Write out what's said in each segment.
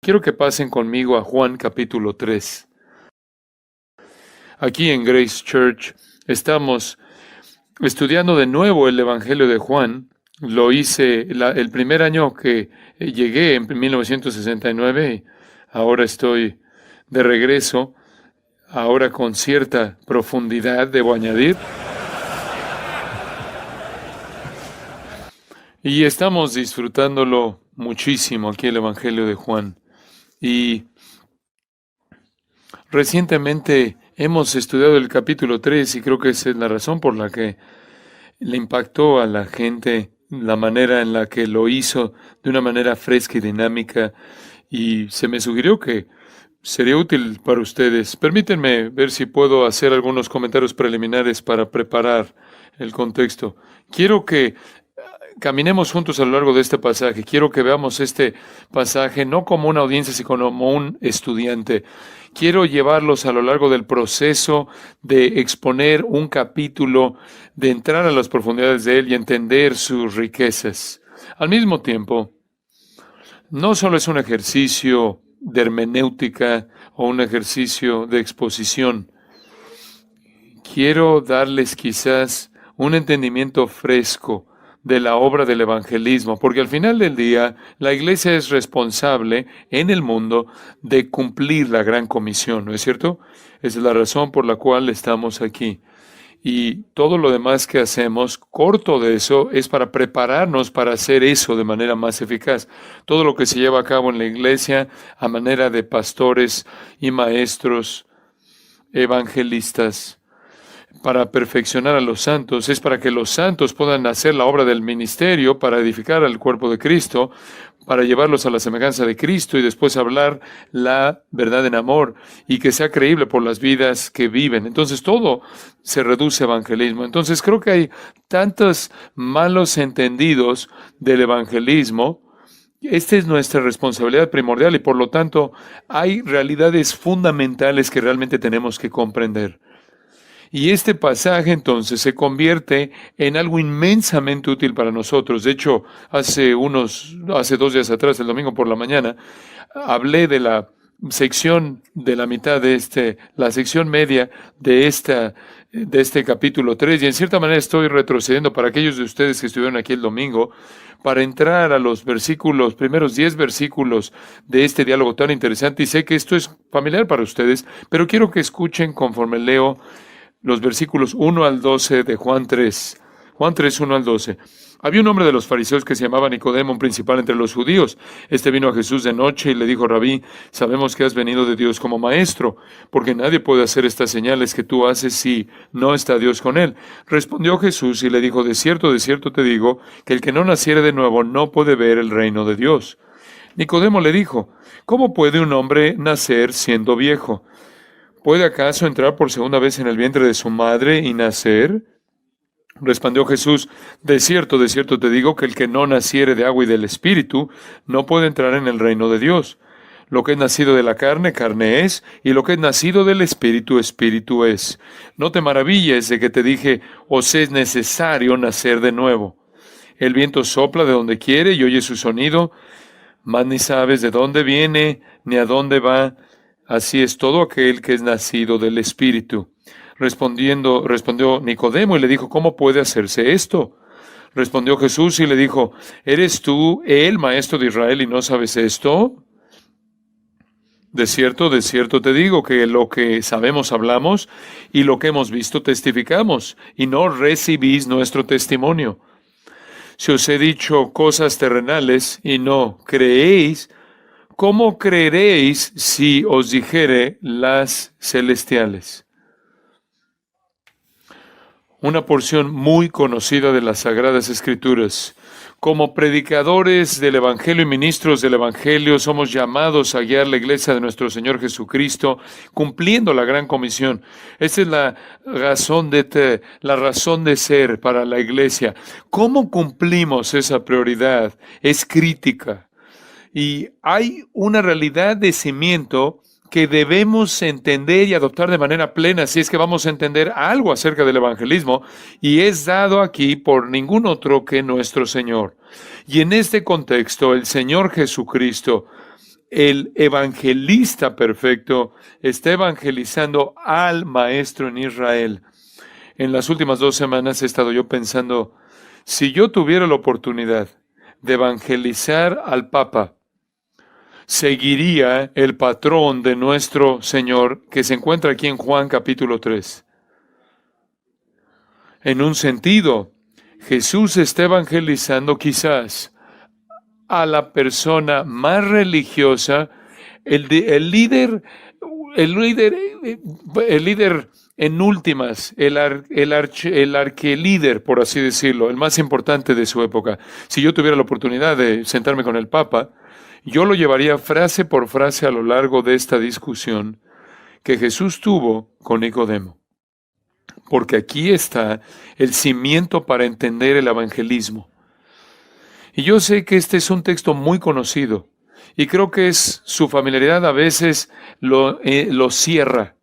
Quiero que pasen conmigo a Juan capítulo 3. Aquí en Grace Church estamos estudiando de nuevo el Evangelio de Juan. Lo hice el primer año que llegué en 1969. Ahora estoy de regreso, ahora con cierta profundidad, debo añadir. Y estamos disfrutándolo muchísimo aquí el Evangelio de Juan. Y recientemente hemos estudiado el capítulo 3 y creo que esa es la razón por la que le impactó a la gente la manera en la que lo hizo de una manera fresca y dinámica, y se me sugirió que sería útil para ustedes. Permítanme ver si puedo hacer algunos comentarios preliminares para preparar el contexto. Quiero que caminemos juntos a lo largo de este pasaje. Quiero que veamos este pasaje no como una audiencia, sino como un estudiante. Quiero llevarlos a lo largo del proceso de exponer un capítulo, de entrar a las profundidades de él y entender sus riquezas. Al mismo tiempo, no solo es un ejercicio de hermenéutica o un ejercicio de exposición. Quiero darles quizás un entendimiento fresco de la obra del evangelismo, porque al final del día la iglesia es responsable en el mundo de cumplir la gran comisión, ¿no es cierto? Esa es la razón por la cual estamos aquí. Y todo lo demás que hacemos, corto de eso, es para prepararnos para hacer eso de manera más eficaz. Todo lo que se lleva a cabo en la iglesia a manera de pastores y maestros, evangelistas, para perfeccionar a los santos, es para que los santos puedan hacer la obra del ministerio, para edificar al cuerpo de Cristo, para llevarlos a la semejanza de Cristo y después hablar la verdad en amor y que sea creíble por las vidas que viven. Entonces todo se reduce a evangelismo. Entonces creo que hay tantos malos entendidos del evangelismo. Esta es nuestra responsabilidad primordial y por lo tanto hay realidades fundamentales que realmente tenemos que comprender. Y este pasaje entonces se convierte en algo inmensamente útil para nosotros. De hecho, hace 2 días atrás, el domingo por la mañana, hablé de la sección de la mitad de la sección media de este capítulo 3, y en cierta manera estoy retrocediendo para aquellos de ustedes que estuvieron aquí el domingo, para entrar a los primeros 10 versículos de este diálogo tan interesante, y sé que esto es familiar para ustedes, pero quiero que escuchen conforme leo los versículos 1 al 12 de Juan 3. Juan 3, 1 al 12. Había un hombre de los fariseos que se llamaba Nicodemo, un principal entre los judíos. Este vino a Jesús de noche y le dijo: Rabí, sabemos que has venido de Dios como maestro, porque nadie puede hacer estas señales que tú haces si no está Dios con él. Respondió Jesús y le dijo: de cierto te digo, que el que no naciere de nuevo no puede ver el reino de Dios. Nicodemo le dijo: ¿cómo puede un hombre nacer siendo viejo? ¿Puede acaso entrar por segunda vez en el vientre de su madre y nacer? Respondió Jesús: de cierto te digo, que el que no naciere de agua y del Espíritu no puede entrar en el reino de Dios. Lo que es nacido de la carne, carne es, y lo que es nacido del Espíritu, Espíritu es. No te maravilles de que te dije: os es necesario nacer de nuevo. El viento sopla de donde quiere y oye su sonido, mas ni sabes de dónde viene ni a dónde va. Así es todo aquel que es nacido del Espíritu. Respondió Nicodemo y le dijo: ¿cómo puede hacerse esto? Respondió Jesús y le dijo: ¿eres tú el maestro de Israel y no sabes esto? De cierto te digo, que lo que sabemos hablamos y lo que hemos visto testificamos, y no recibís nuestro testimonio. Si os he dicho cosas terrenales y no creéis, ¿cómo creeréis si os dijere las celestiales? Una porción muy conocida de las Sagradas Escrituras. Como predicadores del Evangelio y ministros del Evangelio, somos llamados a guiar la iglesia de nuestro Señor Jesucristo, cumpliendo la gran comisión. Esta es la razón de ser para la iglesia. ¿Cómo cumplimos esa prioridad? Es crítica. Y hay una realidad de cimiento que debemos entender y adoptar de manera plena si es que vamos a entender algo acerca del evangelismo, y es dado aquí por ningún otro que nuestro Señor. Y en este contexto, el Señor Jesucristo el evangelista perfecto está evangelizando al maestro en Israel. En las últimas 2 semanas he estado yo pensando, si yo tuviera la oportunidad de evangelizar al Papa, seguiría el patrón de nuestro Señor que se encuentra aquí en Juan capítulo 3. En un sentido, Jesús está evangelizando quizás a la persona más religiosa, el líder, el líder, el líder en últimas, el arquelíder, por así decirlo, el más importante de su época. Si yo tuviera la oportunidad de sentarme con el Papa, yo lo llevaría frase por frase a lo largo de esta discusión que Jesús tuvo con Nicodemo. Porque aquí está el cimiento para entender el evangelismo. Y yo sé que este es un texto muy conocido, y creo que su familiaridad a veces lo cierra.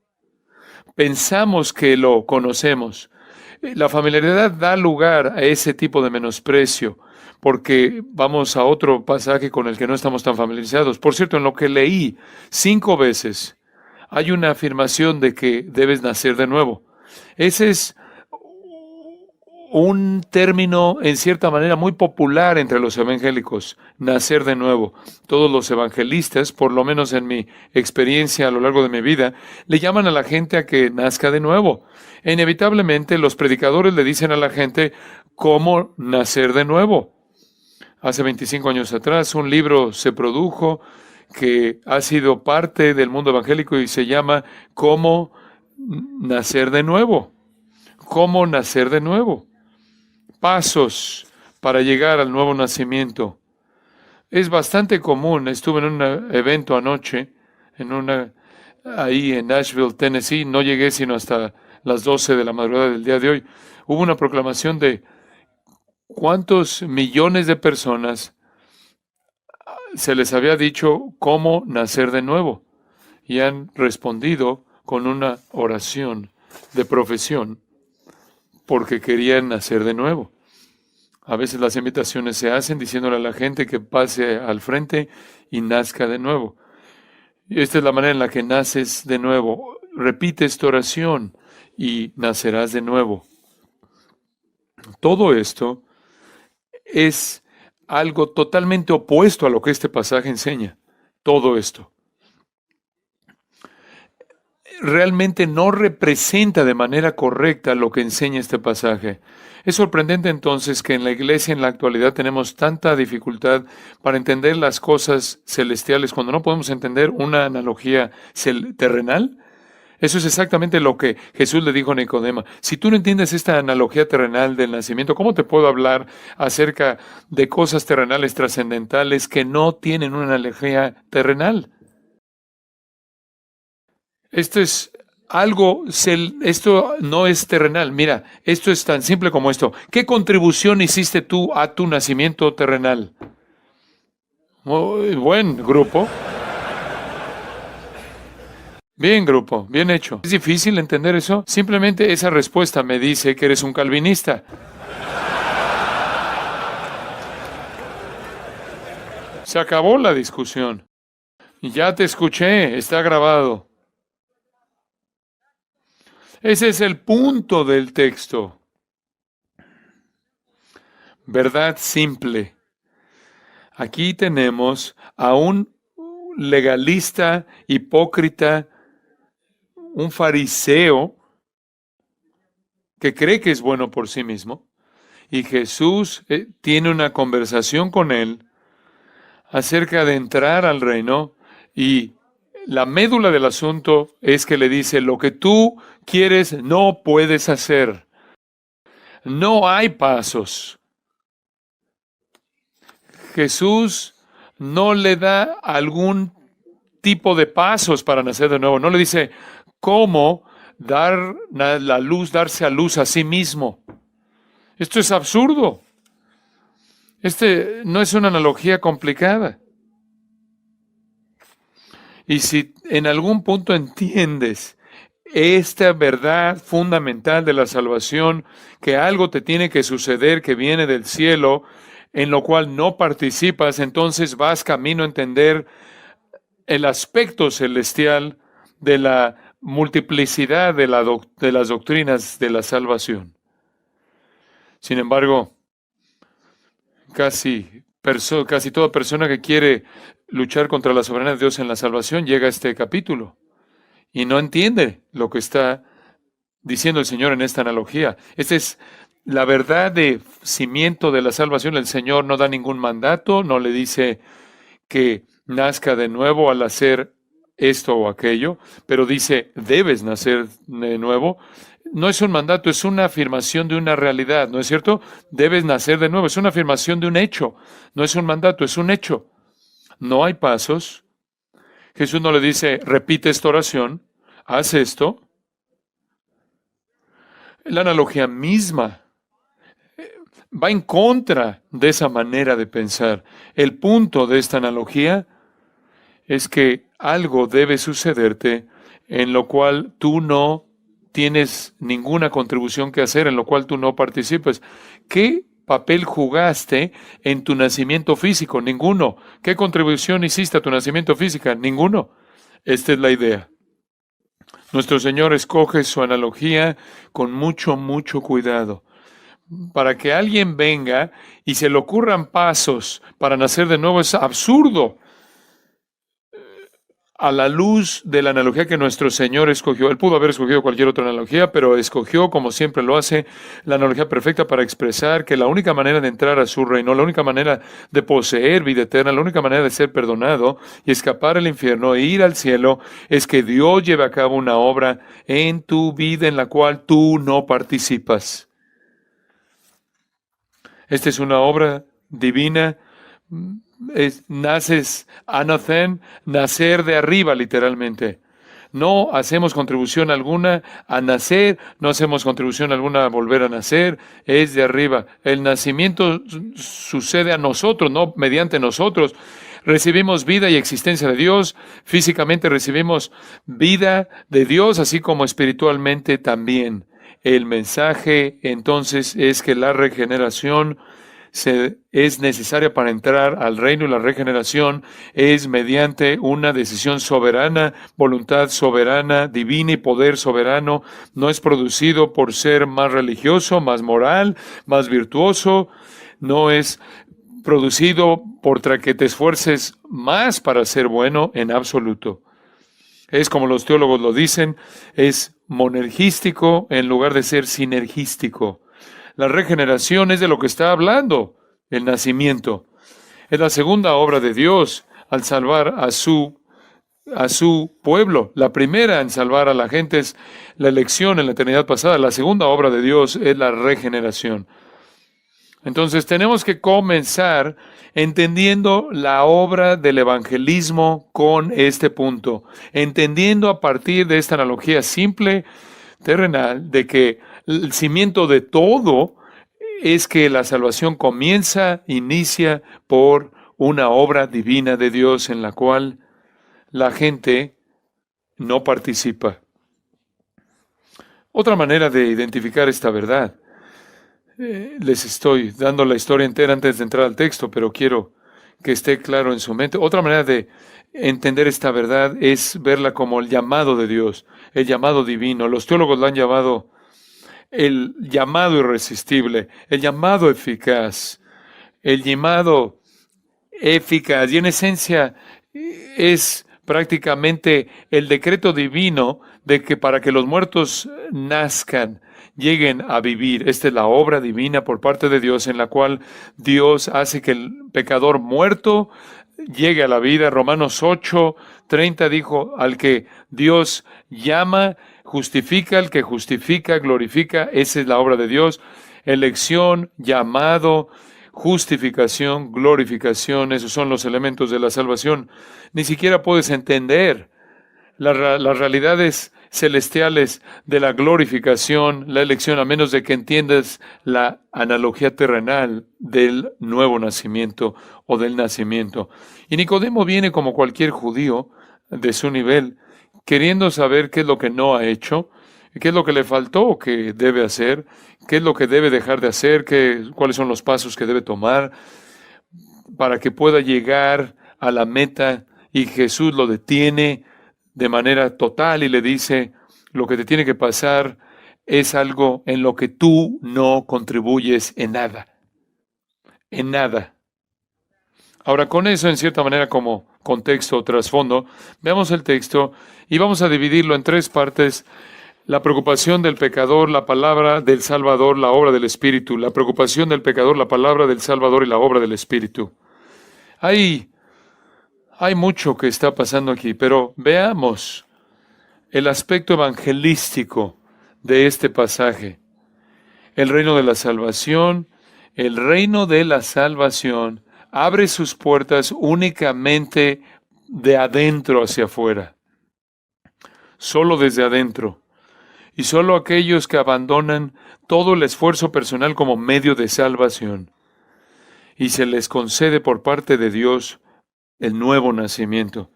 Pensamos que lo conocemos. La familiaridad da lugar a ese tipo de menosprecio, porque vamos a otro pasaje con el que no estamos tan familiarizados. Por cierto, en lo que leí 5 veces, hay una afirmación de que debes nacer de nuevo. Ese es un término, en cierta manera, muy popular entre los evangélicos, nacer de nuevo. Todos los evangelistas, por lo menos en mi experiencia a lo largo de mi vida, le llaman a la gente a que nazca de nuevo. E inevitablemente los predicadores le dicen a la gente cómo nacer de nuevo. Hace 25 años atrás, un libro se produjo que ha sido parte del mundo evangélico y se llama Cómo nacer de nuevo. Cómo nacer de nuevo. Pasos para llegar al nuevo nacimiento. Es bastante común. Estuve en un evento anoche, ahí en Nashville, Tennessee. No llegué sino hasta las 12 de la madrugada del día de hoy. Hubo una proclamación de cuántos millones de personas se les había dicho cómo nacer de nuevo. Y han respondido con una oración de profesión porque querían nacer de nuevo. A veces las invitaciones se hacen diciéndole a la gente que pase al frente y nazca de nuevo. Y esta es la manera en la que naces de nuevo. Repite esta oración y nacerás de nuevo. Todo esto es algo totalmente opuesto a lo que este pasaje enseña. Todo esto realmente no representa de manera correcta lo que enseña este pasaje. Es sorprendente entonces que en la iglesia en la actualidad tenemos tanta dificultad para entender las cosas celestiales cuando no podemos entender una analogía terrenal. Eso es exactamente lo que Jesús le dijo a Nicodemo. Si tú no entiendes esta analogía terrenal del nacimiento, ¿cómo te puedo hablar acerca de cosas terrenales trascendentales que no tienen una analogía terrenal? Esto no es terrenal. Mira, esto es tan simple como esto. ¿Qué contribución hiciste tú a tu nacimiento terrenal? Muy buen grupo. Bien, grupo, bien hecho. ¿Es difícil entender eso? Simplemente esa respuesta me dice que eres un calvinista. Se acabó la discusión. Ya te escuché, está grabado. Ese es el punto del texto. Verdad simple. Aquí tenemos a un legalista, hipócrita, un fariseo que cree que es bueno por sí mismo. Y Jesús tiene una conversación con él acerca de entrar al reino y la médula del asunto es que le dice, lo que tú quieres no puedes hacer. No hay pasos. Jesús no le da algún tipo de pasos para nacer de nuevo. No le dice cómo darse a luz a sí mismo. Esto es absurdo. No es una analogía complicada. Y si en algún punto entiendes esta verdad fundamental de la salvación, que algo te tiene que suceder que viene del cielo, en lo cual no participas, entonces vas camino a entender el aspecto celestial de la multiplicidad de las doctrinas de la salvación. Sin embargo, casi toda persona que quiere luchar contra la soberanía de Dios en la salvación llega a este capítulo y no entiende lo que está diciendo el Señor en esta analogía. Esta es la verdad de cimiento de la salvación. El Señor no da ningún mandato, no le dice que nazca de nuevo al hacer esto o aquello, pero dice, debes nacer de nuevo. No es un mandato, es una afirmación de una realidad, ¿no es cierto? Debes nacer de nuevo, es una afirmación de un hecho, no es un mandato, es un hecho. No hay pasos. Jesús no le dice, repite esta oración, haz esto. La analogía misma va en contra de esa manera de pensar. El punto de esta analogía es que algo debe sucederte en lo cual tú no tienes ninguna contribución que hacer, en lo cual tú no participas. ¿Qué papel jugaste en tu nacimiento físico? Ninguno. ¿Qué contribución hiciste a tu nacimiento físico? Ninguno. Esta es la idea. Nuestro Señor escoge su analogía con mucho, mucho cuidado. Para que alguien venga y se le ocurran pasos para nacer de nuevo es absurdo. A la luz de la analogía que nuestro Señor escogió, Él pudo haber escogido cualquier otra analogía, pero escogió, como siempre lo hace, la analogía perfecta para expresar que la única manera de entrar a su reino, la única manera de poseer vida eterna, la única manera de ser perdonado y escapar al infierno e ir al cielo, es que Dios lleve a cabo una obra en tu vida en la cual tú no participas. Esta es una obra divina. Naces anathen, nacer de arriba literalmente. No hacemos contribución alguna a nacer, no hacemos contribución alguna a volver a nacer, es de arriba. El nacimiento sucede a nosotros, no mediante nosotros. Recibimos vida y existencia de Dios, físicamente recibimos vida de Dios, así como espiritualmente también. El mensaje entonces es que la regeneración es necesaria para entrar al reino, y la regeneración es mediante una decisión soberana, voluntad soberana, divina y poder soberano. No es producido por ser más religioso, más moral, más virtuoso. No es producido por que te esfuerces más para ser bueno en absoluto. Es como los teólogos lo dicen, es monergístico en lugar de ser sinergístico. La regeneración es de lo que está hablando el nacimiento. Es la segunda obra de Dios al salvar a su pueblo. La primera en salvar a la gente es la elección en la eternidad pasada. La segunda obra de Dios es la regeneración. Entonces tenemos que comenzar entendiendo la obra del evangelismo con este punto, entendiendo a partir de esta analogía simple, terrenal, de que el cimiento de todo es que la salvación inicia por una obra divina de Dios en la cual la gente no participa. Otra manera de identificar esta verdad, les estoy dando la historia entera antes de entrar al texto, pero quiero que esté claro en su mente. Otra manera de entender esta verdad es verla como el llamado de Dios, el llamado divino. Los teólogos la han llamado el llamado irresistible, el llamado eficaz, y en esencia es prácticamente el decreto divino de que para que los muertos nazcan, lleguen a vivir. Esta es la obra divina por parte de Dios en la cual Dios hace que el pecador muerto llegue a la vida. Romanos 8:30 dijo, al que Dios llama, justifica, al que justifica, glorifica. Esa es la obra de Dios. Elección, llamado, justificación, glorificación, esos son los elementos de la salvación. Ni siquiera puedes entender las realidades celestiales de la glorificación, la elección, a menos de que entiendas la analogía terrenal del nuevo nacimiento o del nacimiento. Y Nicodemo viene como cualquier judío de su nivel, queriendo saber qué es lo que no ha hecho, qué es lo que le faltó o que debe hacer, qué es lo que debe dejar de hacer, cuáles son los pasos que debe tomar para que pueda llegar a la meta y Jesús lo detiene de manera total y le dice, lo que te tiene que pasar es algo en lo que tú no contribuyes en nada, en nada. Ahora, con eso, en cierta manera, como contexto o trasfondo, veamos el texto y vamos a dividirlo en tres partes. La preocupación del pecador, la palabra del Salvador, la obra del Espíritu. La preocupación del pecador, la palabra del Salvador y la obra del Espíritu. Hay mucho que está pasando aquí, pero veamos el aspecto evangelístico de este pasaje. El reino de la salvación, abre sus puertas únicamente de adentro hacia afuera. Solo desde adentro. Y solo aquellos que abandonan todo el esfuerzo personal como medio de salvación. Y se les concede por parte de Dios el nuevo nacimiento.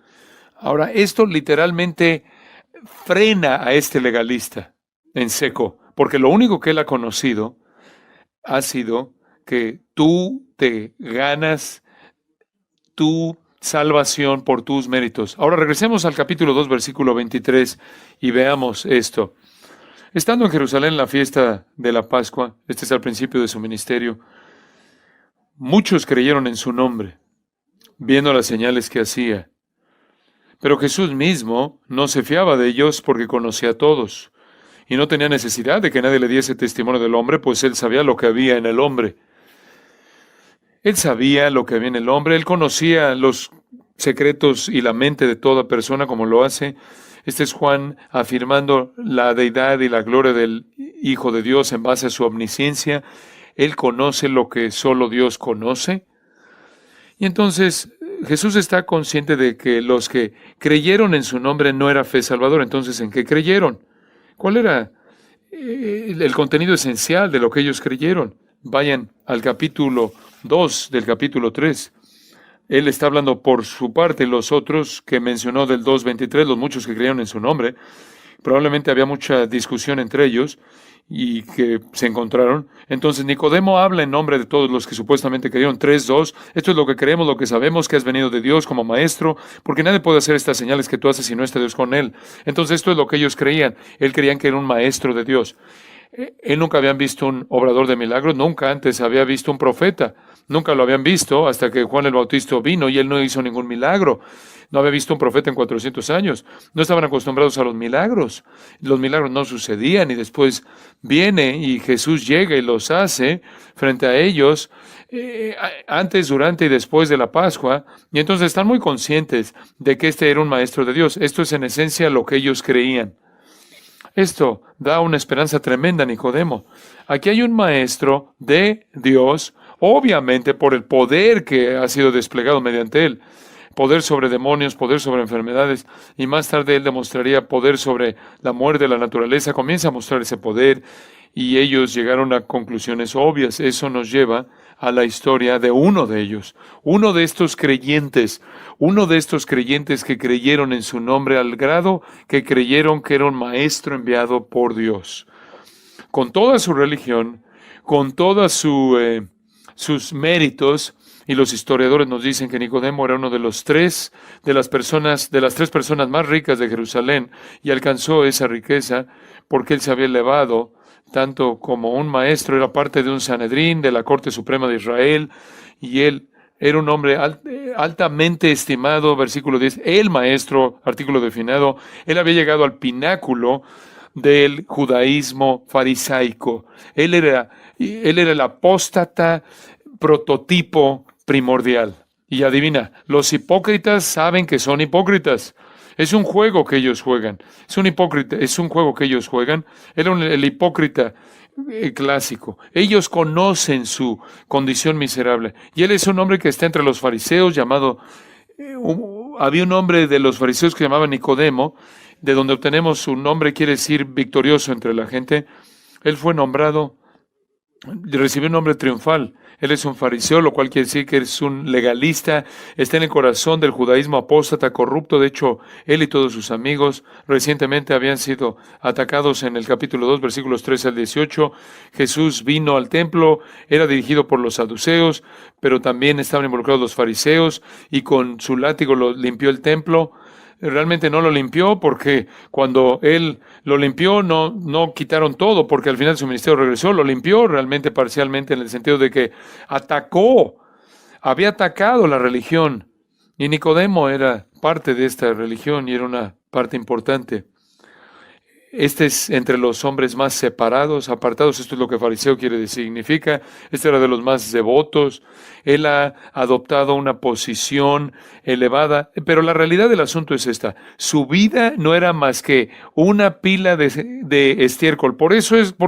Ahora, esto literalmente frena a este legalista en seco, porque lo único que él ha conocido ha sido que tú te ganas tu salvación por tus méritos. Ahora regresemos al capítulo 2, versículo 23 y veamos esto. Estando en Jerusalén en la fiesta de la Pascua, este es al principio de su ministerio, muchos creyeron en su nombre, viendo las señales que hacía. Pero Jesús mismo no se fiaba de ellos porque conocía a todos, y no tenía necesidad de que nadie le diese testimonio del hombre, pues él sabía lo que había en el hombre. Él sabía lo que había en el hombre, él conocía los secretos y la mente de toda persona como lo hace. Este es Juan afirmando la deidad y la gloria del Hijo de Dios en base a su omnisciencia. Él conoce lo que solo Dios conoce. Y entonces Jesús está consciente de que los que creyeron en su nombre no era fe salvadora. Entonces, ¿en qué creyeron? ¿Cuál era el contenido esencial de lo que ellos creyeron? Vayan al capítulo 2 del capítulo 3. Él está hablando por su parte, los otros que mencionó del 2:23, los muchos que creyeron en su nombre. Probablemente había mucha discusión entre ellos y que se encontraron. Entonces Nicodemo habla en nombre de todos los que supuestamente creyeron. 3:2, esto es lo que creemos, lo que sabemos, que has venido de Dios como maestro, porque nadie puede hacer estas señales que tú haces si no está Dios con él. Entonces esto es lo que ellos creían. Él creían que era un maestro de Dios. Él nunca habían visto un obrador de milagros, nunca antes había visto un profeta, nunca lo habían visto hasta que Juan el Bautista vino y él no hizo ningún milagro. No había visto un profeta en 400 años. No estaban acostumbrados a los milagros. Los milagros no sucedían y después viene y Jesús llega y los hace frente a ellos antes, durante y después de la Pascua. Y entonces están muy conscientes de que este era un maestro de Dios. Esto es en esencia lo que ellos creían. Esto da una esperanza tremenda a Nicodemo. Aquí hay un maestro de Dios, obviamente por el poder que ha sido desplegado mediante él. Poder sobre demonios, poder sobre enfermedades, y más tarde él demostraría poder sobre la muerte de la naturaleza. Comienza a mostrar ese poder y ellos llegaron a conclusiones obvias. Eso nos lleva a la historia de uno de ellos, uno de estos creyentes que creyeron en su nombre al grado que creyeron que era un maestro enviado por Dios. Con toda su religión, con todos sus méritos, y los historiadores nos dicen que Nicodemo era uno de las tres personas más ricas de Jerusalén y alcanzó esa riqueza porque él se había elevado tanto como un maestro, era parte de un Sanedrín, de la Corte Suprema de Israel, y él era un hombre altamente estimado, versículo 10, el maestro, artículo definido, él había llegado al pináculo del judaísmo farisaico. Él era el apóstata prototipo primordial. Y adivina, los hipócritas saben que son hipócritas. Es un juego que ellos juegan. Es un juego que ellos juegan. Era el hipócrita clásico. Ellos conocen su condición miserable. Y él es un hombre que está entre los fariseos llamado... había un hombre de los fariseos que se llamaba Nicodemo, de donde obtenemos su nombre, quiere decir victorioso entre la gente. Él fue nombrado Recibió un nombre triunfal. Él es un fariseo, lo cual quiere decir que es un legalista, está en el corazón del judaísmo apóstata corrupto. De hecho, él y todos sus amigos recientemente habían sido atacados en el capítulo 2, versículos 13 al 18. Jesús vino al templo, era dirigido por los saduceos, pero también estaban involucrados los fariseos, y con su látigo lo limpió el templo. Realmente no lo limpió porque cuando él lo limpió no quitaron todo, porque al final su ministerio regresó, lo limpió realmente parcialmente en el sentido de que había atacado la religión, y Nicodemo era parte de esta religión y era una parte importante. Este es entre los hombres más separados, apartados. Esto es lo que fariseo quiere decir, significa. Este era de los más devotos. Él ha adoptado una posición elevada, pero la realidad del asunto es esta. Su vida no era más que una pila de estiércol. ¿Por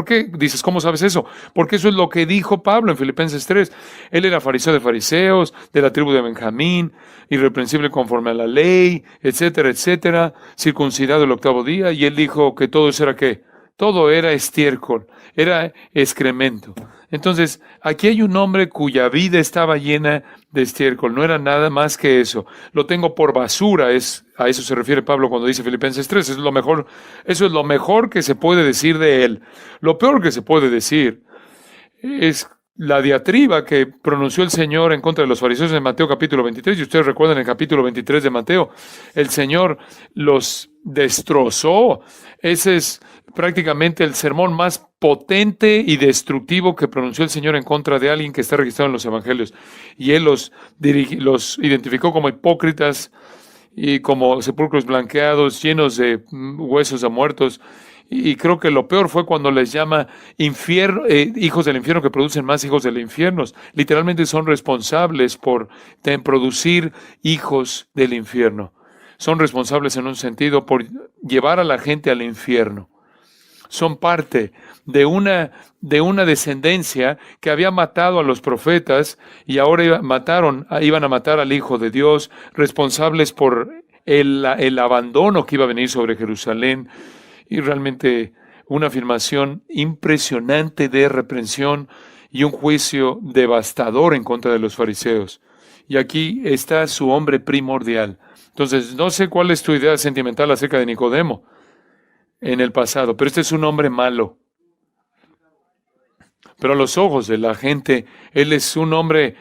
qué? Dices, ¿cómo sabes eso? Porque eso es lo que dijo Pablo en Filipenses 3. Él era fariseo de fariseos, de la tribu de Benjamín, irreprensible conforme a la ley, etcétera, etcétera, circuncidado el octavo día, y él dijo que todo eso era ¿qué? Todo era estiércol, era excremento. Entonces, aquí hay un hombre cuya vida estaba llena de estiércol, no era nada más que eso. Lo tengo por basura, a eso se refiere Pablo cuando dice Filipenses 3, eso es lo mejor que se puede decir de él. Lo peor que se puede decir es la diatriba que pronunció el Señor en contra de los fariseos en Mateo capítulo 23, y ustedes recuerdan el capítulo 23 de Mateo, el Señor los destrozó. Ese es prácticamente el sermón más potente y destructivo que pronunció el Señor en contra de alguien que está registrado en los evangelios. Y Él los identificó como hipócritas y como sepulcros blanqueados, llenos de huesos a muertos. Y creo que lo peor fue cuando les llama hijos del infierno, que producen más hijos del infierno. Literalmente son responsables por producir hijos del infierno. Son responsables en un sentido por llevar a la gente al infierno. Son parte de una descendencia que había matado a los profetas y ahora iban a matar al Hijo de Dios, responsables por el abandono que iba a venir sobre Jerusalén. Y realmente una afirmación impresionante de reprensión y un juicio devastador en contra de los fariseos. Y aquí está su hombre primordial. Entonces, no sé cuál es tu idea sentimental acerca de Nicodemo en el pasado, pero este es un hombre malo. Pero a los ojos de la gente, él es un hombre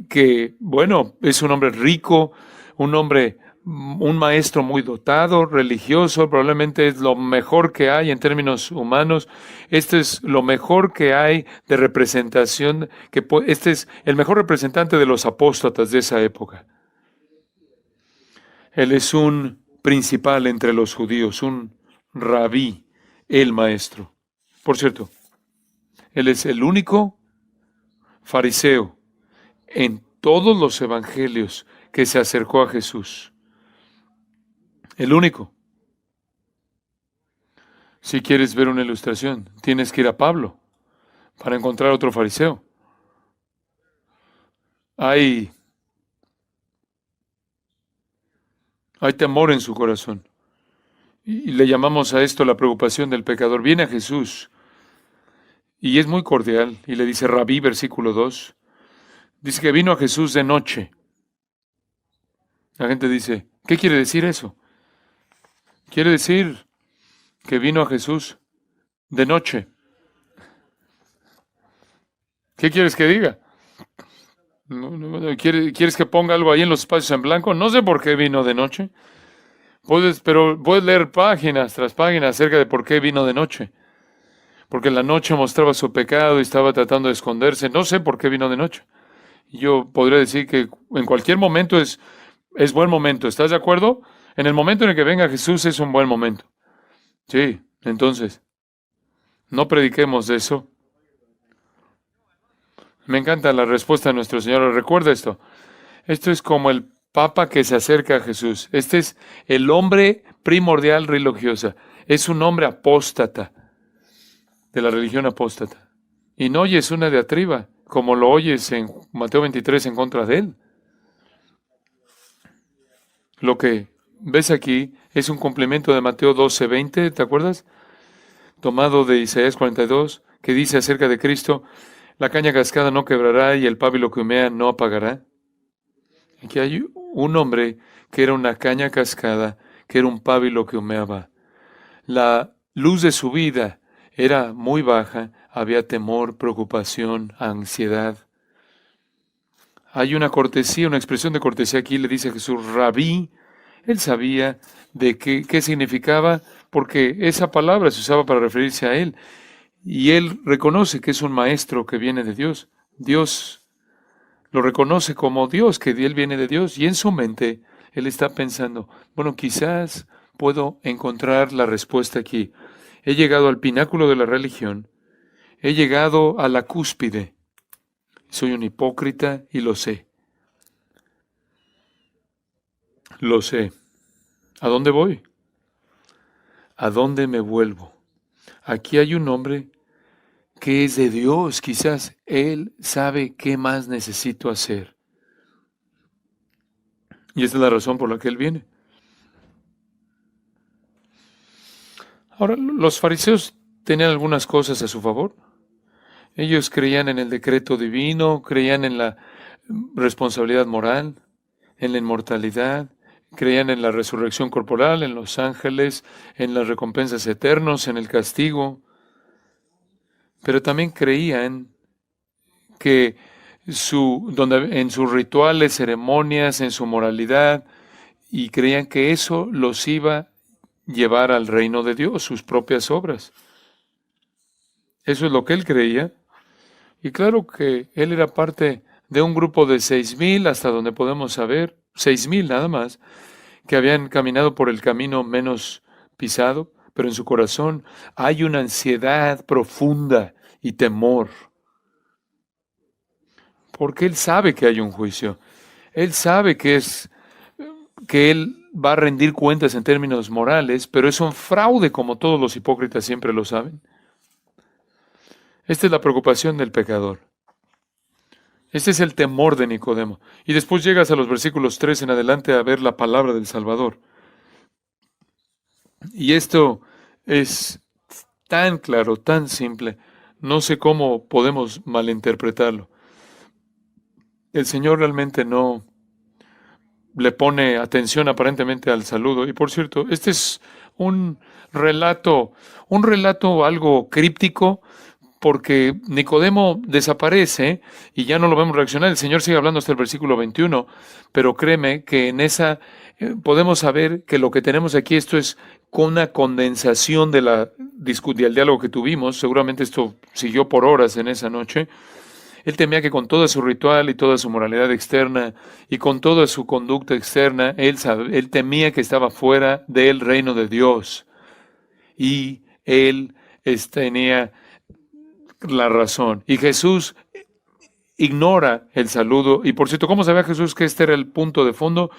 que, bueno, es un hombre rico, un maestro muy dotado, religioso, probablemente es lo mejor que hay en términos humanos. Este es lo mejor que hay de representación, este es el mejor representante de los apóstatas de esa época. Él es un principal entre los judíos, un rabí, el maestro. Por cierto, él es el único fariseo en todos los evangelios que se acercó a Jesús. El único. Si quieres ver una ilustración, tienes que ir a Pablo para encontrar otro fariseo. Hay temor en su corazón. Y le llamamos a esto la preocupación del pecador. Viene a Jesús y es muy cordial y le dice Rabí, versículo 2. Dice que vino a Jesús de noche. La gente dice, ¿qué quiere decir eso? Quiere decir que vino a Jesús de noche. ¿Qué quieres que diga? ¿Quieres que ponga algo ahí en los espacios en blanco? No sé por qué vino de noche. Pero puedes leer páginas tras páginas acerca de por qué vino de noche. Porque en la noche mostraba su pecado y estaba tratando de esconderse. No sé por qué vino de noche. Yo podría decir que en cualquier momento es buen momento. ¿Estás de acuerdo? En el momento en el que venga Jesús es un buen momento. Sí, entonces, no prediquemos de eso. Me encanta la respuesta de nuestro Señor. Recuerda esto. Esto es como el Papa que se acerca a Jesús. Este es el hombre primordial religiosa. Es un hombre apóstata, de la religión apóstata. Y no oyes una diatriba, como lo oyes en Mateo 23 en contra de él. Lo que ves aquí es un complemento de Mateo 12:20, ¿te acuerdas? Tomado de Isaías 42, que dice acerca de Cristo, La caña cascada no quebrará y el pábilo que humea no apagará. Aquí hay un hombre que era una caña cascada, que era un pábilo que humeaba. La luz de su vida era muy baja, había temor, preocupación, ansiedad. Hay una cortesía, una expresión de cortesía aquí, le dice Jesús, rabí. Él sabía de qué significaba, porque esa palabra se usaba para referirse a él. Y él reconoce que es un maestro que viene de Dios. Dios lo reconoce como Dios, que él viene de Dios. Y en su mente, él está pensando, bueno, quizás puedo encontrar la respuesta aquí. He llegado al pináculo de la religión. He llegado a la cúspide. Soy un hipócrita y lo sé. Lo sé. ¿A dónde voy? ¿A dónde me vuelvo? Aquí hay un hombre que es de Dios. Quizás él sabe qué más necesito hacer. Y esta es la razón por la que él viene. Ahora, los fariseos tenían algunas cosas a su favor. Ellos creían en el decreto divino, creían en la responsabilidad moral, en la inmortalidad, creían en la resurrección corporal, en los ángeles, en las recompensas eternas, en el castigo, pero también creían que en sus rituales, ceremonias, en su moralidad, y creían que eso los iba a llevar al reino de Dios, sus propias obras. Eso es lo que él creía. Y claro que él era parte de un grupo de 6,000, hasta donde podemos saber, 6,000 nada más, que habían caminado por el camino menos pisado, pero en su corazón hay una ansiedad profunda y temor, porque él sabe que hay un juicio. Él sabe que él va a rendir cuentas en términos morales, pero es un fraude como todos los hipócritas siempre lo saben. Esta es la preocupación del pecador. Este es el temor de Nicodemo. Y después llegas a los versículos 3 en adelante a ver la palabra del Salvador. Y esto es tan claro, tan simple. No sé cómo podemos malinterpretarlo. El Señor realmente no le pone atención aparentemente al saludo. Y por cierto, este es un un relato algo críptico, porque Nicodemo desaparece y ya no lo vemos reaccionar. El Señor sigue hablando hasta el versículo 21, pero créeme que en esa podemos saber que lo que tenemos aquí, esto es una condensación de del diálogo que tuvimos. Seguramente esto siguió por horas en esa noche. Él temía que con toda su ritual y toda su moralidad externa y con toda su conducta externa, él temía que estaba fuera del reino de Dios. Y él tenía la razón. Y Jesús ignora el saludo. Y por cierto, ¿cómo sabía Jesús que este era el punto de fondo?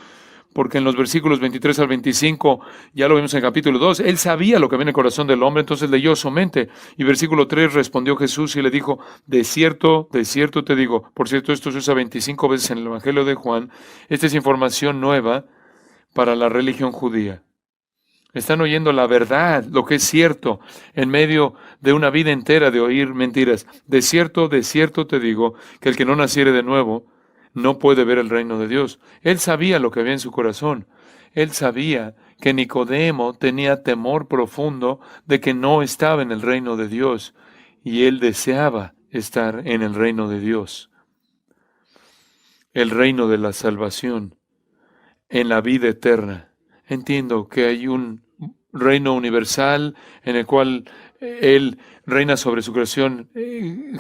Porque en los versículos 23 al 25, ya lo vimos en el capítulo 2, él sabía lo que había en el corazón del hombre, entonces leyó su mente. Y versículo 3 respondió Jesús y le dijo, de cierto te digo. Por cierto, esto se usa 25 veces en el Evangelio de Juan. Esta es información nueva para la religión judía. Están oyendo la verdad, lo que es cierto, en medio de una vida entera de oír mentiras. De cierto te digo, que el que no naciere de nuevo no puede ver el reino de Dios. Él sabía lo que había en su corazón. Él sabía que Nicodemo tenía temor profundo de que no estaba en el reino de Dios, y él deseaba estar en el reino de Dios, el reino de la salvación, en la vida eterna. Entiendo que hay un reino universal en el cual Él reina sobre su creación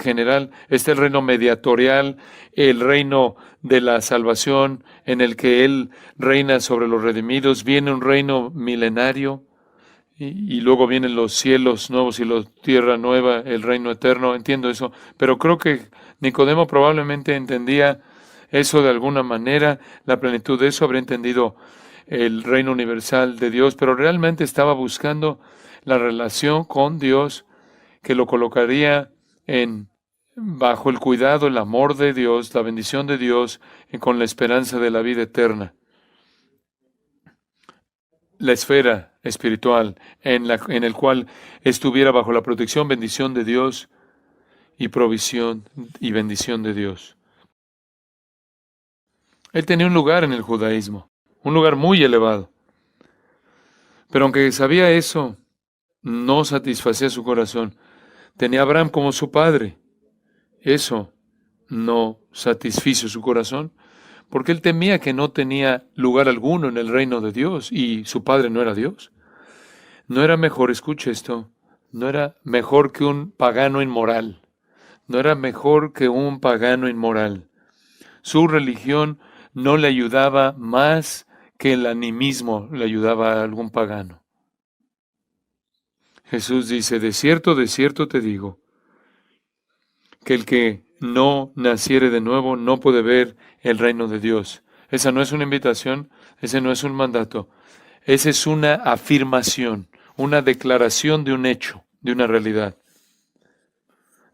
general. Está el reino mediatorial, el reino de la salvación en el que Él reina sobre los redimidos. Viene un reino milenario y luego vienen los cielos nuevos y la tierra nueva, el reino eterno. Entiendo eso, pero creo que Nicodemo probablemente entendía eso de alguna manera, la plenitud de eso, habría entendido el reino universal de Dios, pero realmente estaba buscando la relación con Dios que lo colocaría bajo el cuidado, el amor de Dios, la bendición de Dios, con la esperanza de la vida eterna. La esfera espiritual en el cual estuviera bajo la protección, bendición de Dios, y provisión y bendición de Dios. Él tenía un lugar en el judaísmo, un lugar muy elevado. Pero aunque sabía eso, no satisfacía su corazón. Tenía a Abraham como su padre. Eso no satisfizo su corazón, porque él temía que no tenía lugar alguno en el reino de Dios y su padre no era Dios. No era mejor, escuche esto, no era mejor que un pagano inmoral. No era mejor que un pagano inmoral. Su religión no le ayudaba más que el animismo le ayudaba a algún pagano. Jesús dice, de cierto te digo, que el que no naciere de nuevo no puede ver el reino de Dios. Esa no es una invitación, ese no es un mandato, esa es una afirmación, una declaración de un hecho, de una realidad.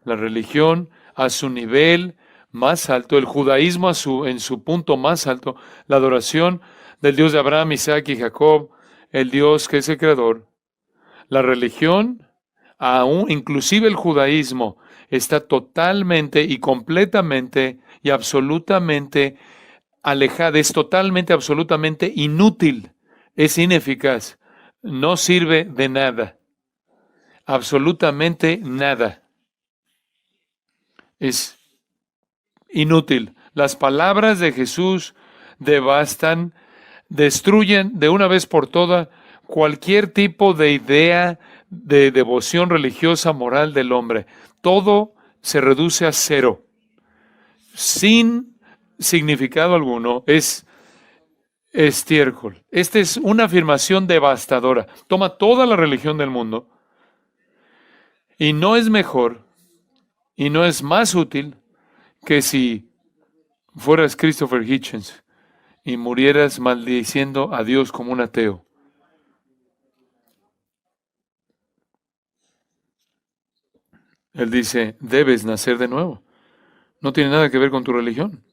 La religión a su nivel más alto, el judaísmo en su punto más alto, la adoración del Dios de Abraham, Isaac y Jacob, el Dios que es el creador. La religión, aún inclusive el judaísmo, está totalmente y completamente y absolutamente alejada, es totalmente, absolutamente inútil, es ineficaz, no sirve de nada, absolutamente nada. Es inútil. Las palabras de Jesús devastan, destruyen de una vez por todas cualquier tipo de idea de devoción religiosa moral del hombre. Todo se reduce a cero, sin significado alguno. Es estiércol. Esta es una afirmación devastadora. Toma toda la religión del mundo y no es mejor y no es más útil que si fueras Christopher Hitchens y murieras maldiciendo a Dios como un ateo. Él dice, debes nacer de nuevo. No tiene nada que ver con tu religión.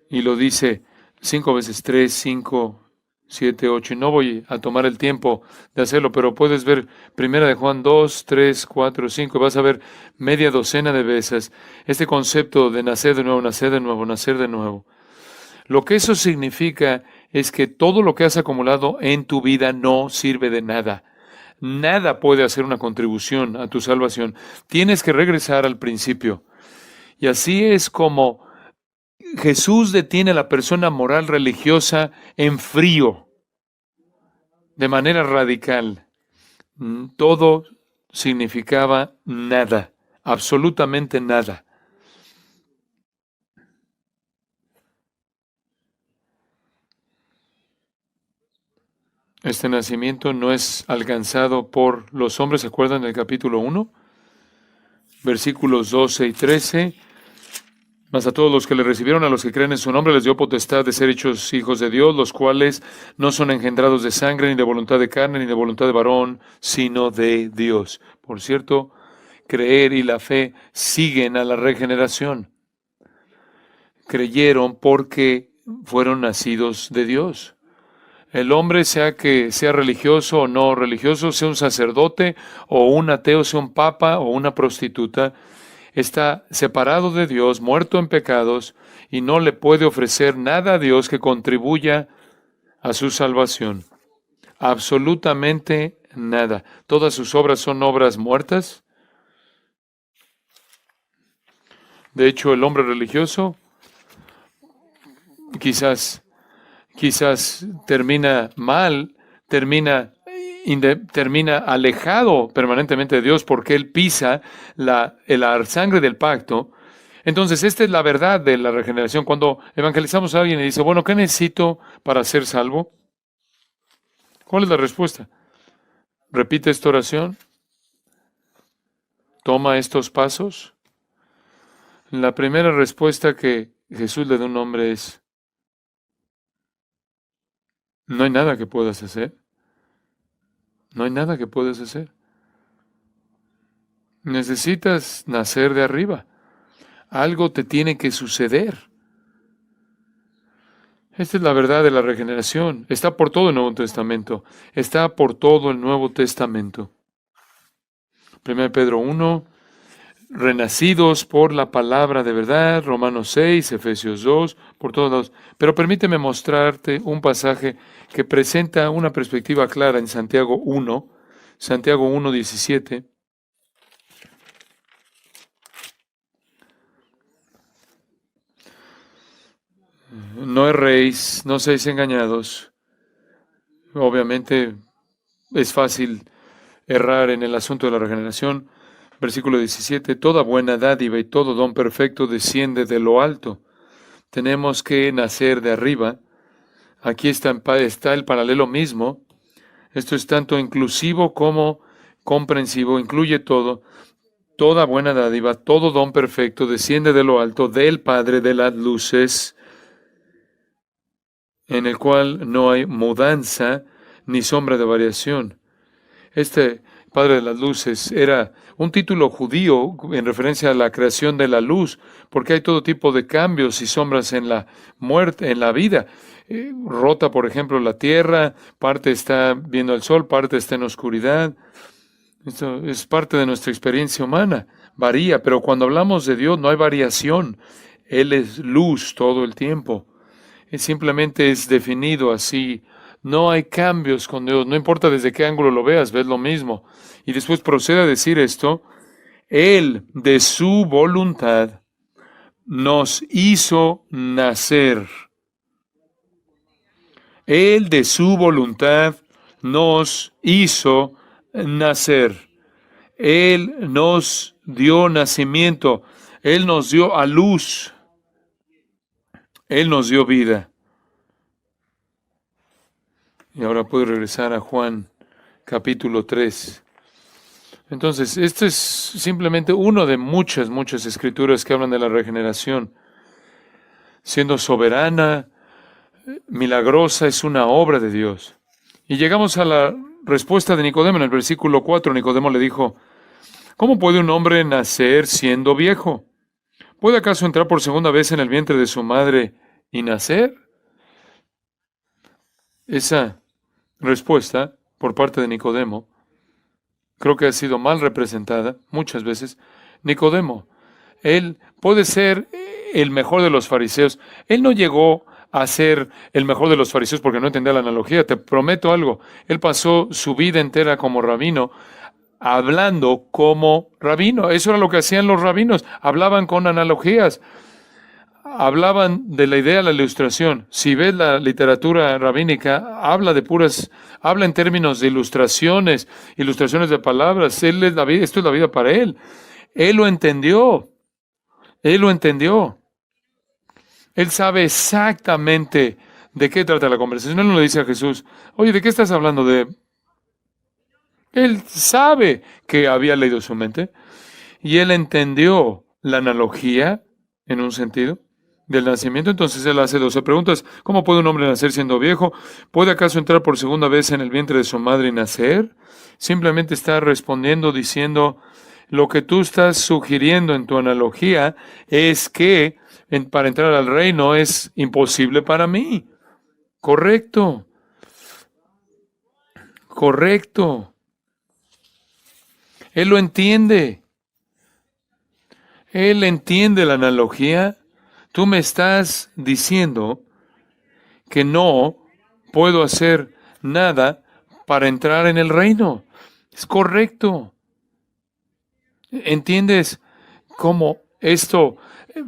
Y lo dice 5 veces 3, 5, 7, 8. Y no voy a tomar el tiempo de hacerlo, pero puedes ver 1 Juan 2, 3, 4, 5. Y vas a ver media docena de veces este concepto de nacer de nuevo, nacer de nuevo, nacer de nuevo. Lo que eso significa es que todo lo que has acumulado en tu vida no sirve de nada. Nada puede hacer una contribución a tu salvación. Tienes que regresar al principio. Y así es como Jesús detiene a la persona moral religiosa en frío, de manera radical. Todo significaba nada, absolutamente nada. Este nacimiento no es alcanzado por los hombres, ¿se acuerdan del capítulo 1? Versículos 12 y 13. Mas a todos los que le recibieron, a los que creen en su nombre, les dio potestad de ser hechos hijos de Dios, los cuales no son engendrados de sangre, ni de voluntad de carne, ni de voluntad de varón, sino de Dios. Por cierto, creer y la fe siguen a la regeneración. Creyeron porque fueron nacidos de Dios. El hombre, sea que sea religioso o no religioso, sea un sacerdote o un ateo, sea un papa o una prostituta, está separado de Dios, muerto en pecados, y no le puede ofrecer nada a Dios que contribuya a su salvación. Absolutamente nada. Todas sus obras son obras muertas. De hecho, el hombre religioso quizás termina mal, termina alejado permanentemente de Dios porque él pisa la sangre del pacto. Entonces, esta es la verdad de la regeneración. Cuando evangelizamos a alguien y dice, bueno, ¿qué necesito para ser salvo? ¿Cuál es la respuesta? Repite esta oración. Toma estos pasos. La primera respuesta que Jesús le da a un hombre es, no hay nada que puedas hacer. No hay nada que puedas hacer. Necesitas nacer de arriba. Algo te tiene que suceder. Esta es la verdad de la regeneración. Está por todo el Nuevo Testamento. Está por todo el Nuevo Testamento. 1 Pedro 1, renacidos por la palabra de verdad, Romanos 6, Efesios 2, por todos lados. Pero permíteme mostrarte un pasaje que presenta una perspectiva clara en Santiago 1, 17. No erréis, no seáis engañados. Obviamente es fácil errar en el asunto de la regeneración. Versículo 17, toda buena dádiva y todo don perfecto desciende de lo alto. Tenemos que nacer de arriba. Aquí está el paralelo mismo. Esto es tanto inclusivo como comprensivo, incluye todo. Toda buena dádiva, todo don perfecto desciende de lo alto, del Padre de las luces, en el cual no hay mudanza ni sombra de variación. Este Padre de las luces era un título judío en referencia a la creación de la luz, porque hay todo tipo de cambios y sombras en la muerte, en la vida. Rota, por ejemplo, la tierra, parte está viendo el sol, parte está en oscuridad. Esto es parte de nuestra experiencia humana. Varía, pero cuando hablamos de Dios no hay variación. Él es luz todo el tiempo. Simplemente es definido así. No hay cambios con Dios. No importa desde qué ángulo lo veas, ves lo mismo. Y después procede a decir esto. Él, de su voluntad, nos hizo nacer. Él, de su voluntad, nos hizo nacer. Él nos dio nacimiento. Él nos dio a luz. Él nos dio vida. Y ahora puedo regresar a Juan capítulo 3. Entonces, esto es simplemente uno de muchas, muchas escrituras que hablan de la regeneración. Siendo soberana, milagrosa, es una obra de Dios. Y llegamos a la respuesta de Nicodemo en el versículo 4. Nicodemo le dijo, ¿cómo puede un hombre nacer siendo viejo? ¿Puede acaso entrar por segunda vez en el vientre de su madre y nacer? Esa respuesta por parte de Nicodemo creo que ha sido mal representada muchas veces. Nicodemo, él puede ser el mejor de los fariseos. Él no llegó a ser el mejor de los fariseos porque no entendía la analogía. Te prometo algo. Él pasó su vida entera como rabino, hablando como rabino. Eso era lo que hacían los rabinos. Hablaban con analogías. Hablaban de la idea de la ilustración. Si ves la literatura rabínica, habla en términos de ilustraciones, ilustraciones de palabras. Él es la vida, esto es la vida para él. Él lo entendió. Él lo entendió. Él sabe exactamente de qué trata la conversación. Él no le dice a Jesús, oye, ¿de qué estás hablando? Él sabe que había leído su mente y él entendió la analogía en un sentido del nacimiento. Entonces él hace 12 preguntas. ¿Cómo puede un hombre nacer siendo viejo? ¿Puede acaso entrar por segunda vez en el vientre de su madre y nacer? Simplemente está respondiendo diciendo, lo que tú estás sugiriendo en tu analogía es que para entrar al reino es imposible para mí. Correcto. Correcto. Él lo entiende. Él entiende la analogía. Tú me estás diciendo que no puedo hacer nada para entrar en el reino. Es correcto. ¿Entiendes cómo esto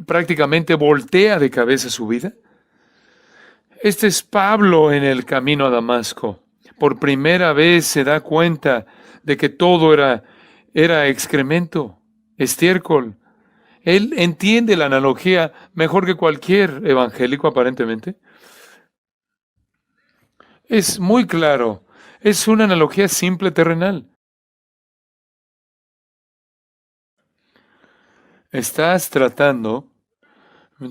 prácticamente voltea de cabeza su vida? Este es Pablo en el camino a Damasco. Por primera vez se da cuenta de que todo era excremento, estiércol. Él entiende la analogía mejor que cualquier evangélico, aparentemente. Es muy claro. Es una analogía simple terrenal.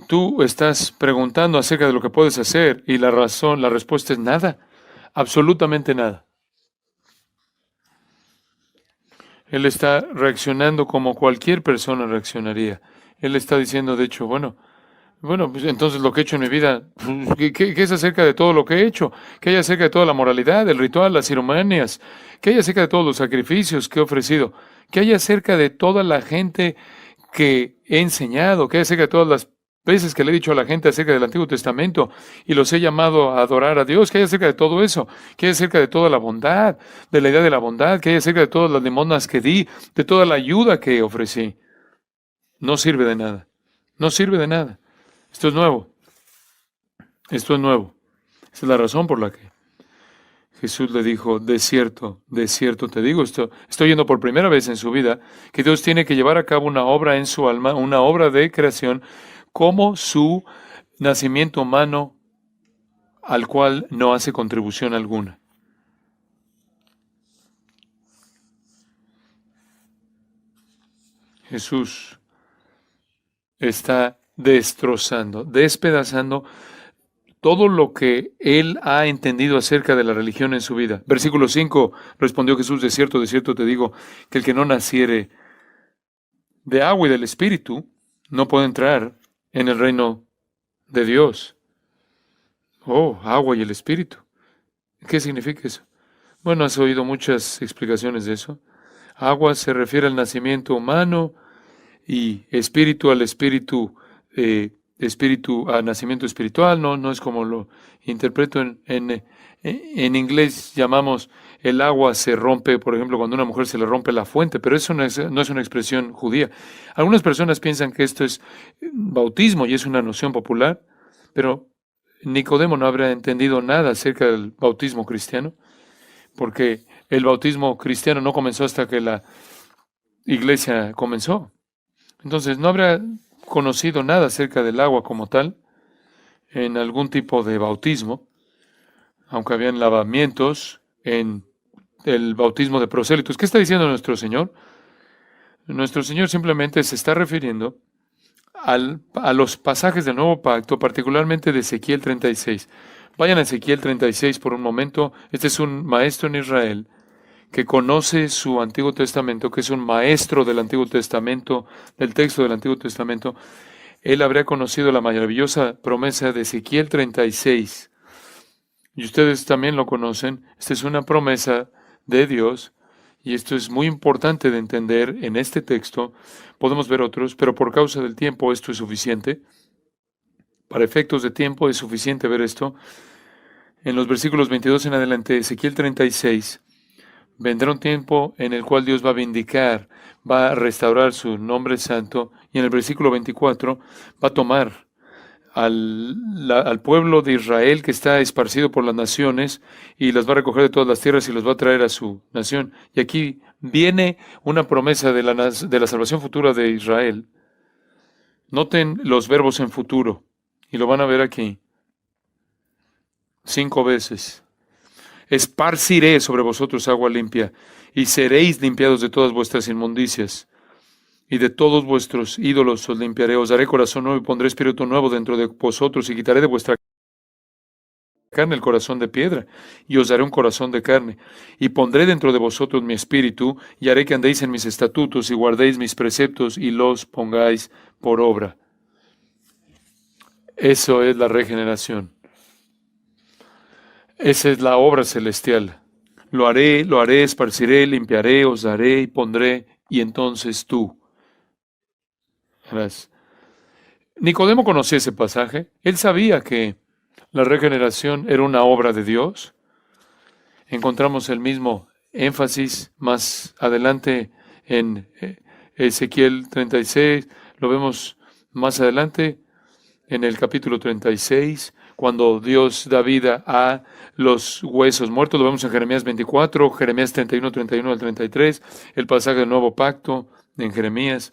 Tú estás preguntando acerca de lo que puedes hacer y la respuesta es nada, absolutamente nada. Él está reaccionando como cualquier persona reaccionaría. Él está diciendo, de hecho, bueno, Bueno, pues entonces lo que he hecho en mi vida, ¿qué es acerca de todo lo que he hecho? ¿Qué hay acerca de toda la moralidad, el ritual, las ceremonias? ¿Qué hay acerca de todos los sacrificios que he ofrecido? ¿Qué hay acerca de toda la gente que he enseñado? ¿Qué hay acerca de todas las veces que le he dicho a la gente acerca del Antiguo Testamento y los he llamado a adorar a Dios? ¿Qué hay acerca de todo eso? ¿Qué hay acerca de toda la bondad, de la idea de la bondad? ¿Qué hay acerca de todas las limosnas que di, de toda la ayuda que ofrecí? No sirve de nada. No sirve de nada. Esto es nuevo. Esto es nuevo. Esa es la razón por la que Jesús le dijo, de cierto te digo, estoy yendo por primera vez en su vida, que Dios tiene que llevar a cabo una obra en su alma, una obra de creación, como su nacimiento humano al cual no hace contribución alguna. Jesús está destrozando, despedazando todo lo que él ha entendido acerca de la religión en su vida. Versículo 5, respondió Jesús, de cierto te digo, que el que no naciere de agua y del Espíritu no puede entrar en el reino de Dios. Oh, agua y el Espíritu. ¿Qué significa eso? Bueno, has oído muchas explicaciones de eso. Agua se refiere al nacimiento humano y espíritu al espíritu, espíritu a nacimiento espiritual. No, no es como lo interpreto en inglés. Llamamos el agua se rompe, por ejemplo, cuando a una mujer se le rompe la fuente, pero eso no es una expresión judía. Algunas personas piensan que esto es bautismo y es una noción popular, pero Nicodemo no habrá entendido nada acerca del bautismo cristiano, porque el bautismo cristiano no comenzó hasta que la iglesia comenzó. Entonces, no habrá conocido nada acerca del agua como tal en algún tipo de bautismo, aunque habían lavamientos en el bautismo de prosélitos. ¿Qué está diciendo nuestro Señor? Nuestro Señor simplemente se está refiriendo a los pasajes del Nuevo Pacto, particularmente de Ezequiel 36. Vayan a Ezequiel 36 por un momento. Este es un maestro en Israel que conoce su Antiguo Testamento, que es un maestro del Antiguo Testamento, del texto del Antiguo Testamento. Él habría conocido la maravillosa promesa de Ezequiel 36. Y ustedes también lo conocen. Esta es una promesa de Dios. Y esto es muy importante de entender en este texto. Podemos ver otros, pero por causa del tiempo esto es suficiente. Para efectos de tiempo es suficiente ver esto. En los versículos 22 en adelante, Ezequiel 36, vendrá un tiempo en el cual Dios va a vindicar, va a restaurar su nombre santo, y en el versículo 24 va a tomar al pueblo de Israel que está esparcido por las naciones y las va a recoger de todas las tierras y los va a traer a su nación. Y aquí viene una promesa de la salvación futura de Israel. Noten los verbos en futuro, y lo van a ver aquí 5 veces. Esparciré sobre vosotros agua limpia, y seréis limpiados de todas vuestras inmundicias, y de todos vuestros ídolos os limpiaré. Os daré corazón nuevo y pondré espíritu nuevo dentro de vosotros, y quitaré de vuestra carne el corazón de piedra, y os daré un corazón de carne, y pondré dentro de vosotros mi espíritu, y haré que andéis en mis estatutos, y guardéis mis preceptos, y los pongáis por obra. Eso es la regeneración. Esa es la obra celestial. Lo haré, esparciré, limpiaré, os daré y pondré, y entonces tú harás. Nicodemo conocía ese pasaje. Él sabía que la regeneración era una obra de Dios. Encontramos el mismo énfasis más adelante en Ezequiel 36. Lo vemos más adelante en el capítulo 36, cuando Dios da vida a los huesos muertos. Lo vemos en Jeremías 24, Jeremías 31 al 33, el pasaje del Nuevo Pacto en Jeremías.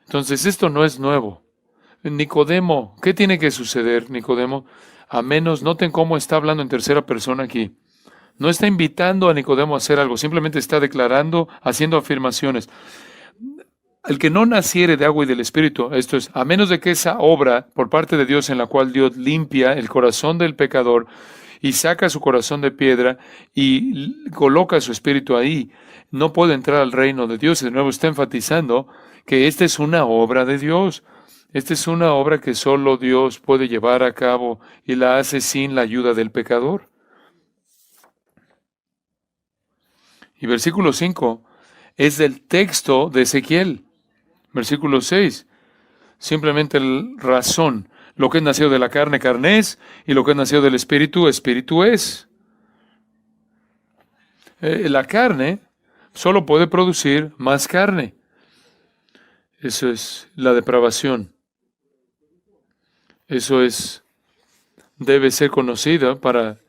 Entonces, esto no es nuevo. Nicodemo, ¿qué tiene que suceder, Nicodemo? A menos, noten cómo está hablando en tercera persona aquí. No está invitando a Nicodemo a hacer algo, simplemente está declarando, haciendo afirmaciones. El que no naciere de agua y del Espíritu, esto es, a menos de que esa obra por parte de Dios en la cual Dios limpia el corazón del pecador y saca su corazón de piedra y coloca su espíritu ahí, no puede entrar al reino de Dios. De nuevo está enfatizando que esta es una obra de Dios. Esta es una obra que solo Dios puede llevar a cabo y la hace sin la ayuda del pecador. Y versículo 5 es del texto de Ezequiel. Versículo 6, simplemente razón. Lo que es nacido de la carne, carne es, y lo que es nacido del espíritu, espíritu es. La carne solo puede producir más carne. Eso es la depravación. Eso debe ser conocido para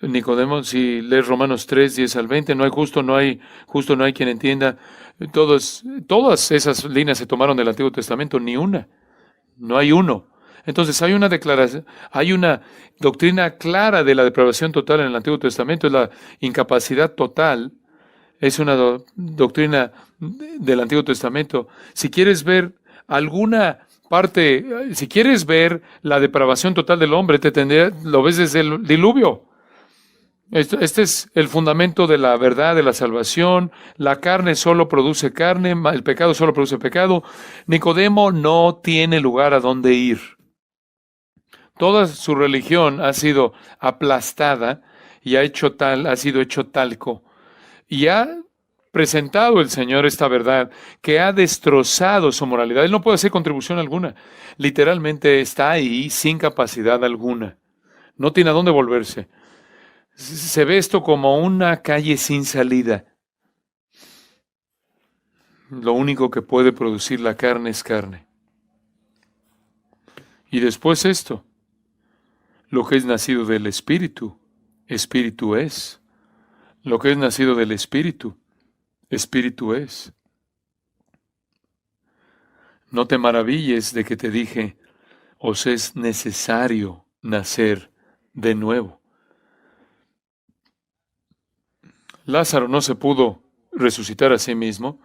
Nicodemo. Si lees Romanos 3, 10 al 20, no hay justo, no hay quien entienda. Todas esas líneas se tomaron del Antiguo Testamento, ni una. No hay uno. Entonces hay una declaración, hay una doctrina clara de la depravación total en el Antiguo Testamento, es la incapacidad total. Es una doctrina del Antiguo Testamento. Si quieres ver alguna parte, si quieres ver la depravación total del hombre, lo ves desde el diluvio. Este es el fundamento de la verdad, de la salvación. La carne solo produce carne, el pecado solo produce pecado. Nicodemo no tiene lugar a donde ir. Toda su religión ha sido aplastada y ha sido hecho talco. Y ha presentado el Señor esta verdad que ha destrozado su moralidad. Él no puede hacer contribución alguna. Literalmente está ahí sin capacidad alguna. No tiene a dónde volverse. Se ve esto como una calle sin salida. Lo único que puede producir la carne es carne. Y después esto. Lo que es nacido del Espíritu, Espíritu es. Lo que es nacido del Espíritu, Espíritu es. No te maravilles de que te dije, os es necesario nacer de nuevo. Lázaro no se pudo resucitar a sí mismo.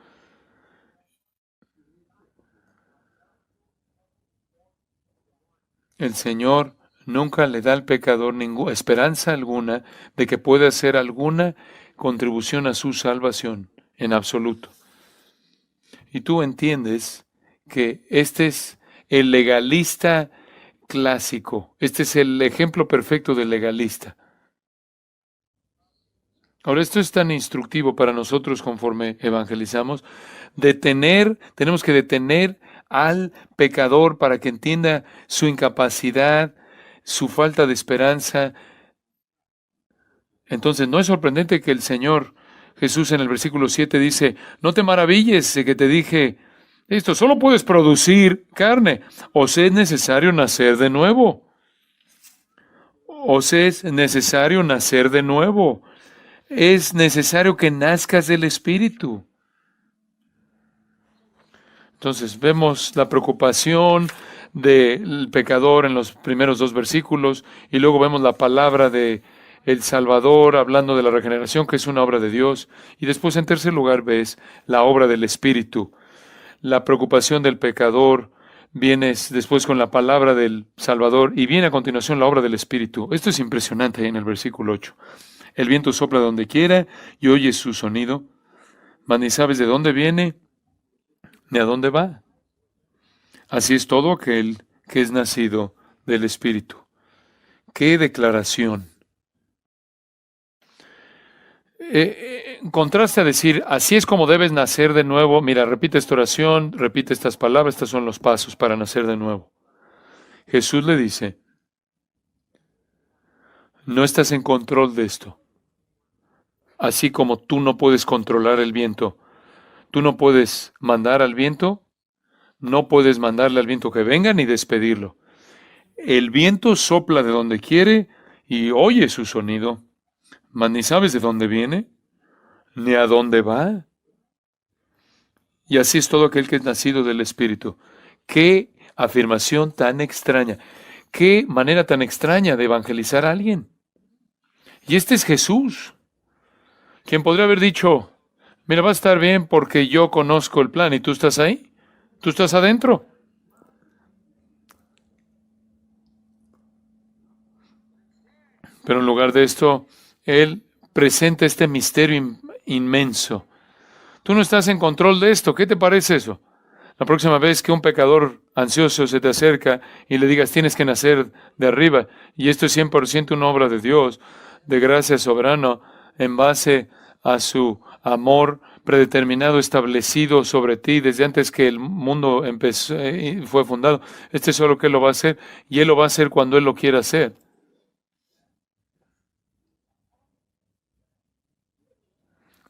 El Señor nunca le da al pecador ninguna esperanza alguna de que pueda hacer alguna contribución a su salvación en absoluto. Y tú entiendes que este es el legalista clásico. Este es el ejemplo perfecto del legalista. Ahora, esto es tan instructivo para nosotros conforme evangelizamos. Tenemos que detener al pecador para que entienda su incapacidad, su falta de esperanza. Entonces, no es sorprendente que el Señor Jesús en el versículo 7 dice, no te maravilles de que te dije, esto solo puedes producir carne, os es necesario nacer de nuevo. Os es necesario nacer de nuevo. Es necesario que nazcas del Espíritu. Entonces vemos la preocupación del pecador en los primeros dos versículos y luego vemos la palabra de el Salvador hablando de la regeneración, que es una obra de Dios. Y después, en tercer lugar, ves la obra del Espíritu. La preocupación del pecador viene después con la palabra del Salvador y viene a continuación la obra del Espíritu. Esto es impresionante en el versículo 8. El viento sopla donde quiera y oyes su sonido, mas ni sabes de dónde viene ni a dónde va. Así es todo aquel que es nacido del Espíritu. ¡Qué declaración! En contraste a decir, así es como debes nacer de nuevo, mira, repite esta oración, repite estas palabras, estos son los pasos para nacer de nuevo. Jesús le dice, no estás en control de esto. Así como tú no puedes controlar el viento, tú no puedes mandar al viento, no puedes mandarle al viento que venga ni despedirlo. El viento sopla de donde quiere y oye su sonido, mas ni sabes de dónde viene, ni a dónde va. Y así es todo aquel que es nacido del Espíritu. ¡Qué afirmación tan extraña! ¡Qué manera tan extraña de evangelizar a alguien! Y este es Jesús, quien podría haber dicho, mira, va a estar bien porque yo conozco el plan y tú estás ahí, tú estás adentro. Pero en lugar de esto, Él presenta este misterio inmenso. Tú no estás en control de esto. ¿Qué te parece eso? La próxima vez que un pecador ansioso se te acerca y le digas, tienes que nacer de arriba, y esto es 100% una obra de Dios, de gracia soberana, en base a su amor predeterminado, establecido sobre ti desde antes que el mundo empezó, fue fundado. Este es solo que Él lo va a hacer, y Él lo va a hacer cuando Él lo quiera hacer.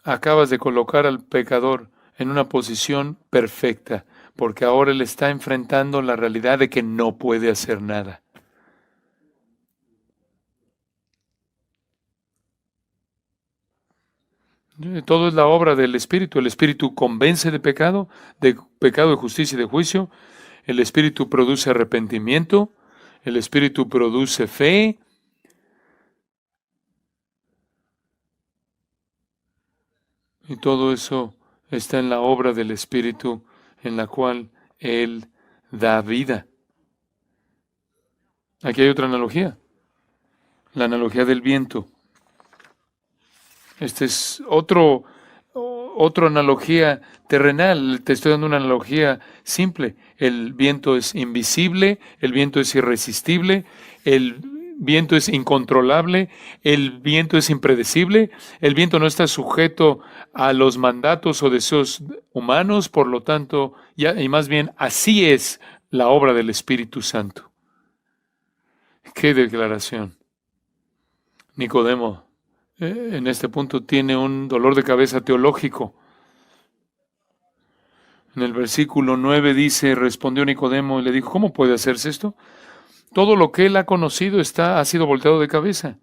Acabas de colocar al pecador en una posición perfecta, porque ahora él está enfrentando la realidad de que no puede hacer nada. Todo es la obra del Espíritu. El Espíritu convence de pecado, de justicia y de juicio. El Espíritu produce arrepentimiento. El Espíritu produce fe. Y todo eso está en la obra del Espíritu en la cual Él da vida. Aquí hay otra analogía. La analogía del viento. Este es otra analogía terrenal. Te estoy dando una analogía simple. El viento es invisible, el viento es irresistible, el viento es incontrolable, el viento es impredecible, el viento no está sujeto a los mandatos o deseos humanos, por lo tanto, y más bien así es la obra del Espíritu Santo. ¡Qué declaración! Nicodemo en este punto tiene un dolor de cabeza teológico. En el versículo 9 dice, respondió Nicodemo y le dijo, ¿cómo puede hacerse esto? Todo lo que él ha conocido ha sido volteado de cabeza.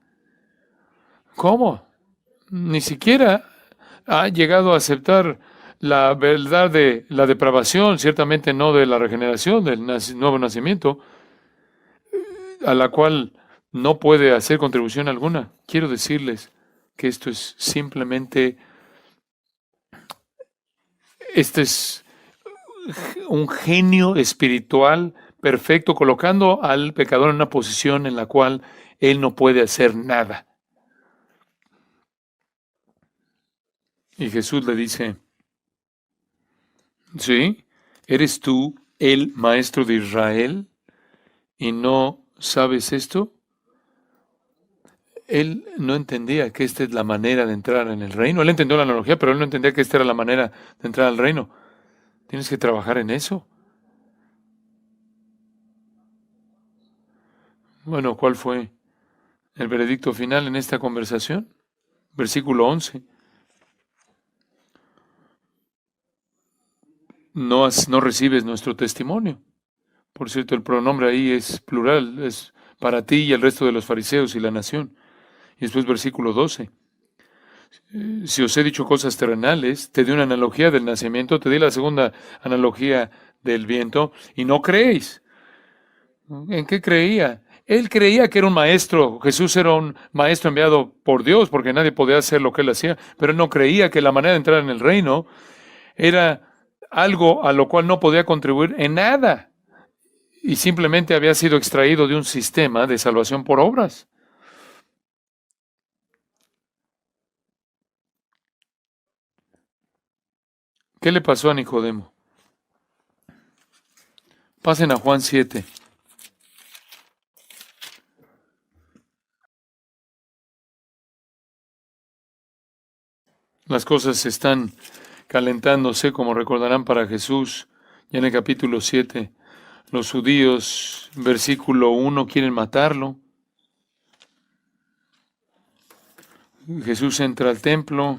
¿Cómo? Ni siquiera ha llegado a aceptar la verdad de la depravación, ciertamente no de la regeneración, del nuevo nacimiento, a la cual no puede hacer contribución alguna. Quiero decirles que esto es simplemente, este es un genio espiritual perfecto, colocando al pecador en una posición en la cual él no puede hacer nada. Y Jesús le dice, ¿sí? ¿Eres tú el maestro de Israel y no sabes esto? Él no entendía que esta es la manera de entrar en el reino. Él entendió la analogía, pero él no entendía que esta era la manera de entrar al reino. Tienes que trabajar en eso. Bueno, ¿cuál fue el veredicto final en esta conversación? Versículo 11. No recibes nuestro testimonio. Por cierto, el pronombre ahí es plural, es para ti y el resto de los fariseos y la nación. Y después versículo 12. Si os he dicho cosas terrenales, te di una analogía del nacimiento, te di la segunda analogía del viento, y no creéis. ¿En qué creía? Él creía que era un maestro. Jesús era un maestro enviado por Dios, porque nadie podía hacer lo que él hacía, pero él no creía que la manera de entrar en el reino era algo a lo cual no podía contribuir en nada, y simplemente había sido extraído de un sistema de salvación por obras. ¿Qué le pasó a Nicodemo? Pasen a Juan 7. Las cosas están calentándose, como recordarán, para Jesús. Ya en el capítulo 7, los judíos, versículo 1, quieren matarlo. Jesús entra al templo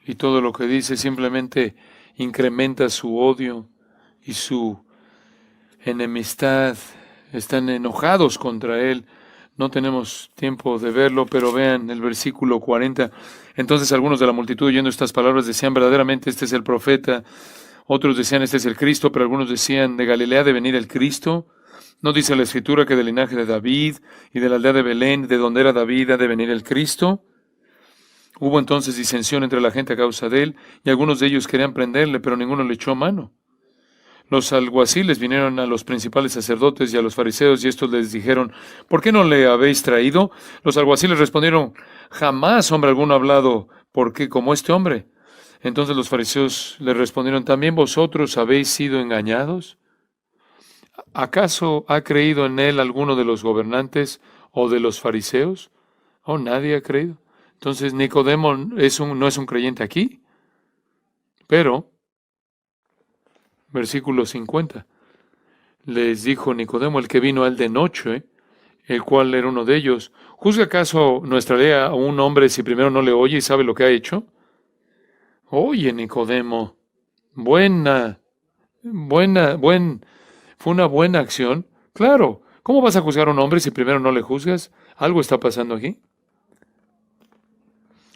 y todo lo que dice simplemente incrementa su odio y su enemistad. Están enojados contra él. No tenemos tiempo de verlo, pero vean el versículo 40. Entonces algunos de la multitud oyendo estas palabras decían, verdaderamente este es el profeta. Otros decían, este es el Cristo, pero algunos decían, ¿de Galilea ha de venir el Cristo? ¿No dice la Escritura que del linaje de David y de la aldea de Belén, de donde era David, ha de venir el Cristo? Hubo entonces disensión entre la gente a causa de él, y algunos de ellos querían prenderle, pero ninguno le echó mano. Los alguaciles vinieron a los principales sacerdotes y a los fariseos, y estos les dijeron, ¿por qué no le habéis traído? Los alguaciles respondieron, jamás hombre alguno ha hablado, porque como este hombre. Entonces los fariseos le respondieron, ¿también vosotros habéis sido engañados? ¿Acaso ha creído en él alguno de los gobernantes o de los fariseos? Oh, nadie ha creído. Entonces Nicodemo no es un creyente aquí, pero, versículo 50, les dijo Nicodemo, el que vino a él de noche, el cual era uno de ellos, ¿juzga acaso nuestra ley a un hombre si primero no le oye y sabe lo que ha hecho? Oye, Nicodemo, buena, fue una buena acción. Claro, ¿cómo vas a juzgar a un hombre si primero no le juzgas? Algo está pasando aquí.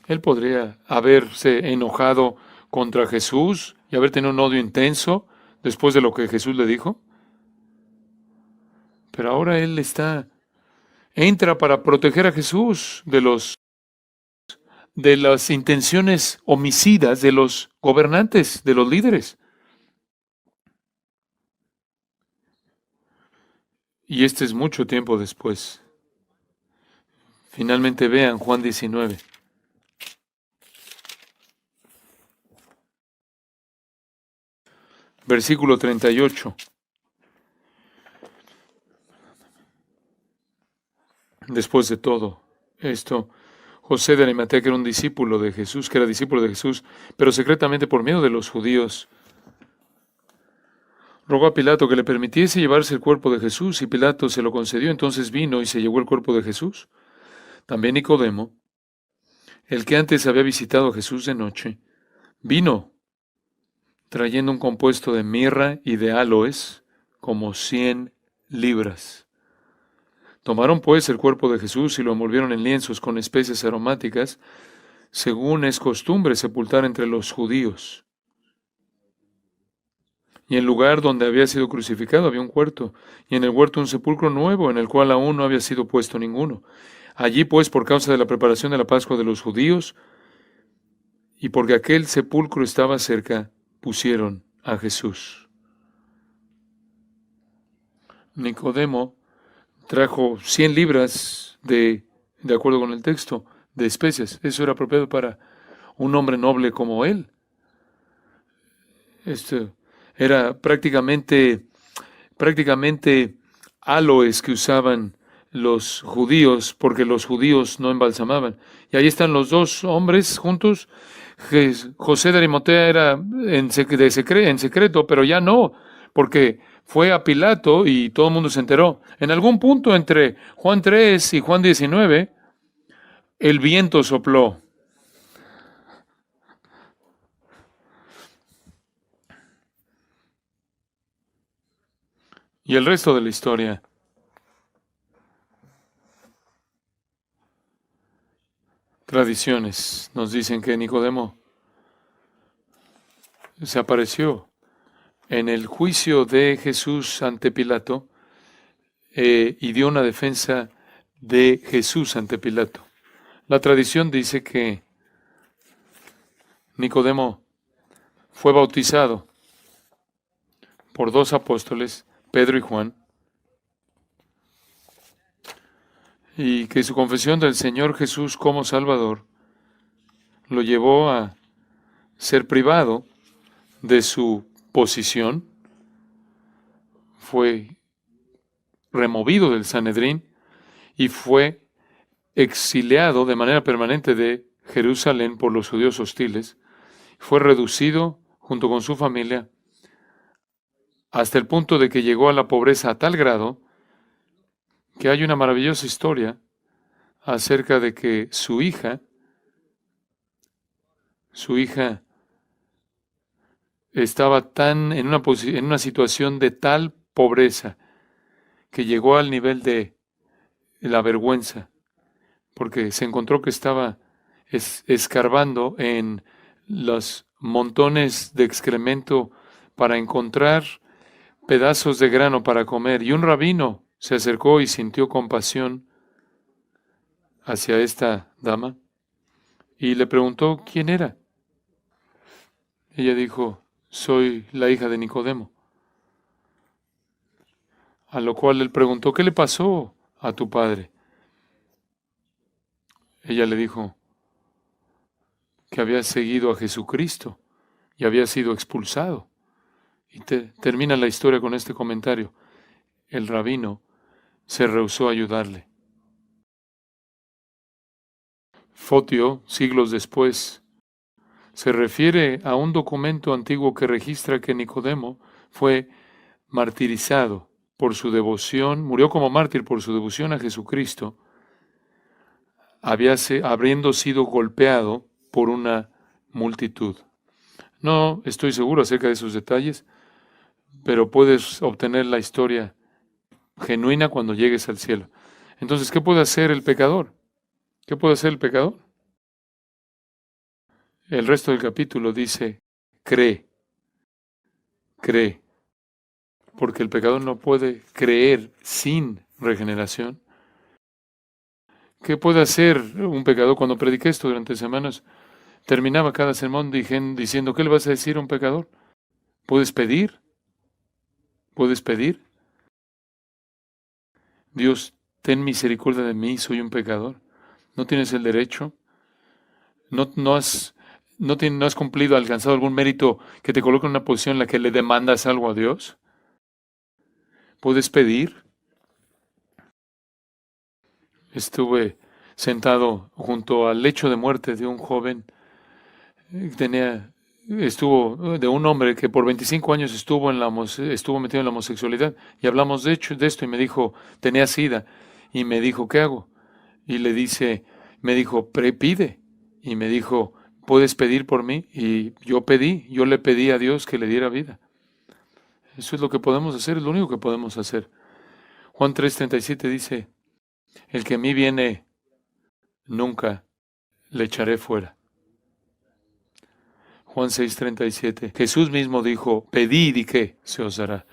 Él podría haberse enojado contra Jesús y haber tenido un odio intenso después de lo que Jesús le dijo. Pero ahora entra para proteger a Jesús de las intenciones homicidas de los gobernantes, de los líderes. Y este es mucho tiempo después. Finalmente vean Juan 19. Versículo 38. Después de todo esto, José de Arimatea, que era un discípulo de Jesús, pero secretamente por miedo de los judíos, rogó a Pilato que le permitiese llevarse el cuerpo de Jesús, y Pilato se lo concedió. Entonces vino y se llevó el cuerpo de Jesús. También Nicodemo, el que antes había visitado a Jesús de noche, vino trayendo un compuesto de mirra y de áloes, como 100 libras. Tomaron pues el cuerpo de Jesús y lo envolvieron en lienzos con especies aromáticas, según es costumbre sepultar entre los judíos. Y en el lugar donde había sido crucificado había un huerto, y en el huerto un sepulcro nuevo, en el cual aún no había sido puesto ninguno. Allí pues, por causa de la preparación de la Pascua de los judíos, y porque aquel sepulcro estaba cerca, pusieron a Jesús. Nicodemo trajo 100 libras de acuerdo con el texto, de especias. Eso era apropiado para un hombre noble como él. Esto era prácticamente aloes que usaban los judíos, porque los judíos no embalsamaban. Y ahí están los dos hombres juntos. José de Arimatea era en secreto, pero ya no, porque fue a Pilato y todo el mundo se enteró. En algún punto entre Juan 3 y Juan 19, el viento sopló. Y el resto de la historia. Tradiciones nos dicen que Nicodemo se apareció en el juicio de Jesús ante Pilato y dio una defensa de Jesús ante Pilato. La tradición dice que Nicodemo fue bautizado por dos apóstoles, Pedro y Juan, y que su confesión del Señor Jesús como Salvador lo llevó a ser privado de su posición, fue removido del Sanedrín y fue exiliado de manera permanente de Jerusalén por los judíos hostiles. Fue reducido junto con su familia hasta el punto de que llegó a la pobreza a tal grado que hay una maravillosa historia acerca de que su hija estaba en una situación de tal pobreza que llegó al nivel de la vergüenza, porque se encontró que estaba escarbando en los montones de excremento para encontrar pedazos de grano para comer. Y un rabino se acercó y sintió compasión hacia esta dama y le preguntó quién era. Ella dijo, soy la hija de Nicodemo. A lo cual él preguntó, ¿qué le pasó a tu padre? Ella le dijo que había seguido a Jesucristo y había sido expulsado. Y termina la historia con este comentario. El rabino se rehusó a ayudarle. Fotio, siglos después, se refiere a un documento antiguo que registra que Nicodemo fue martirizado por su devoción, murió como mártir por su devoción a Jesucristo, habiendo sido golpeado por una multitud. No estoy seguro acerca de esos detalles, pero puedes obtener la historia genuina cuando llegues al cielo. Entonces, ¿qué puede hacer el pecador? ¿Qué puede hacer el pecador? El resto del capítulo dice, cree, cree, porque el pecador no puede creer sin regeneración. ¿Qué puede hacer un pecador? Cuando prediqué esto durante semanas, terminaba cada sermón diciendo, ¿qué le vas a decir a un pecador? ¿Puedes pedir? ¿Puedes pedir? Dios, ten misericordia de mí, soy un pecador. ¿No tienes el derecho? ¿No has cumplido, alcanzado algún mérito que te coloque en una posición en la que le demandas algo a Dios? ¿Puedes pedir? Estuve sentado junto al lecho de muerte de un joven. Estuvo de un hombre que por 25 años estuvo metido en la homosexualidad. Y hablamos de esto y me dijo, tenía SIDA. Y me dijo, ¿qué hago? Y me dijo, pide. Y me dijo, ¿puedes pedir por mí? Y yo le pedí a Dios que le diera vida. Eso es lo que podemos hacer, es lo único que podemos hacer. Juan 3:37 dice, el que a mí viene, nunca le echaré fuera. Juan 6:37, Jesús mismo dijo, pedid y ¿qué? Se os dará.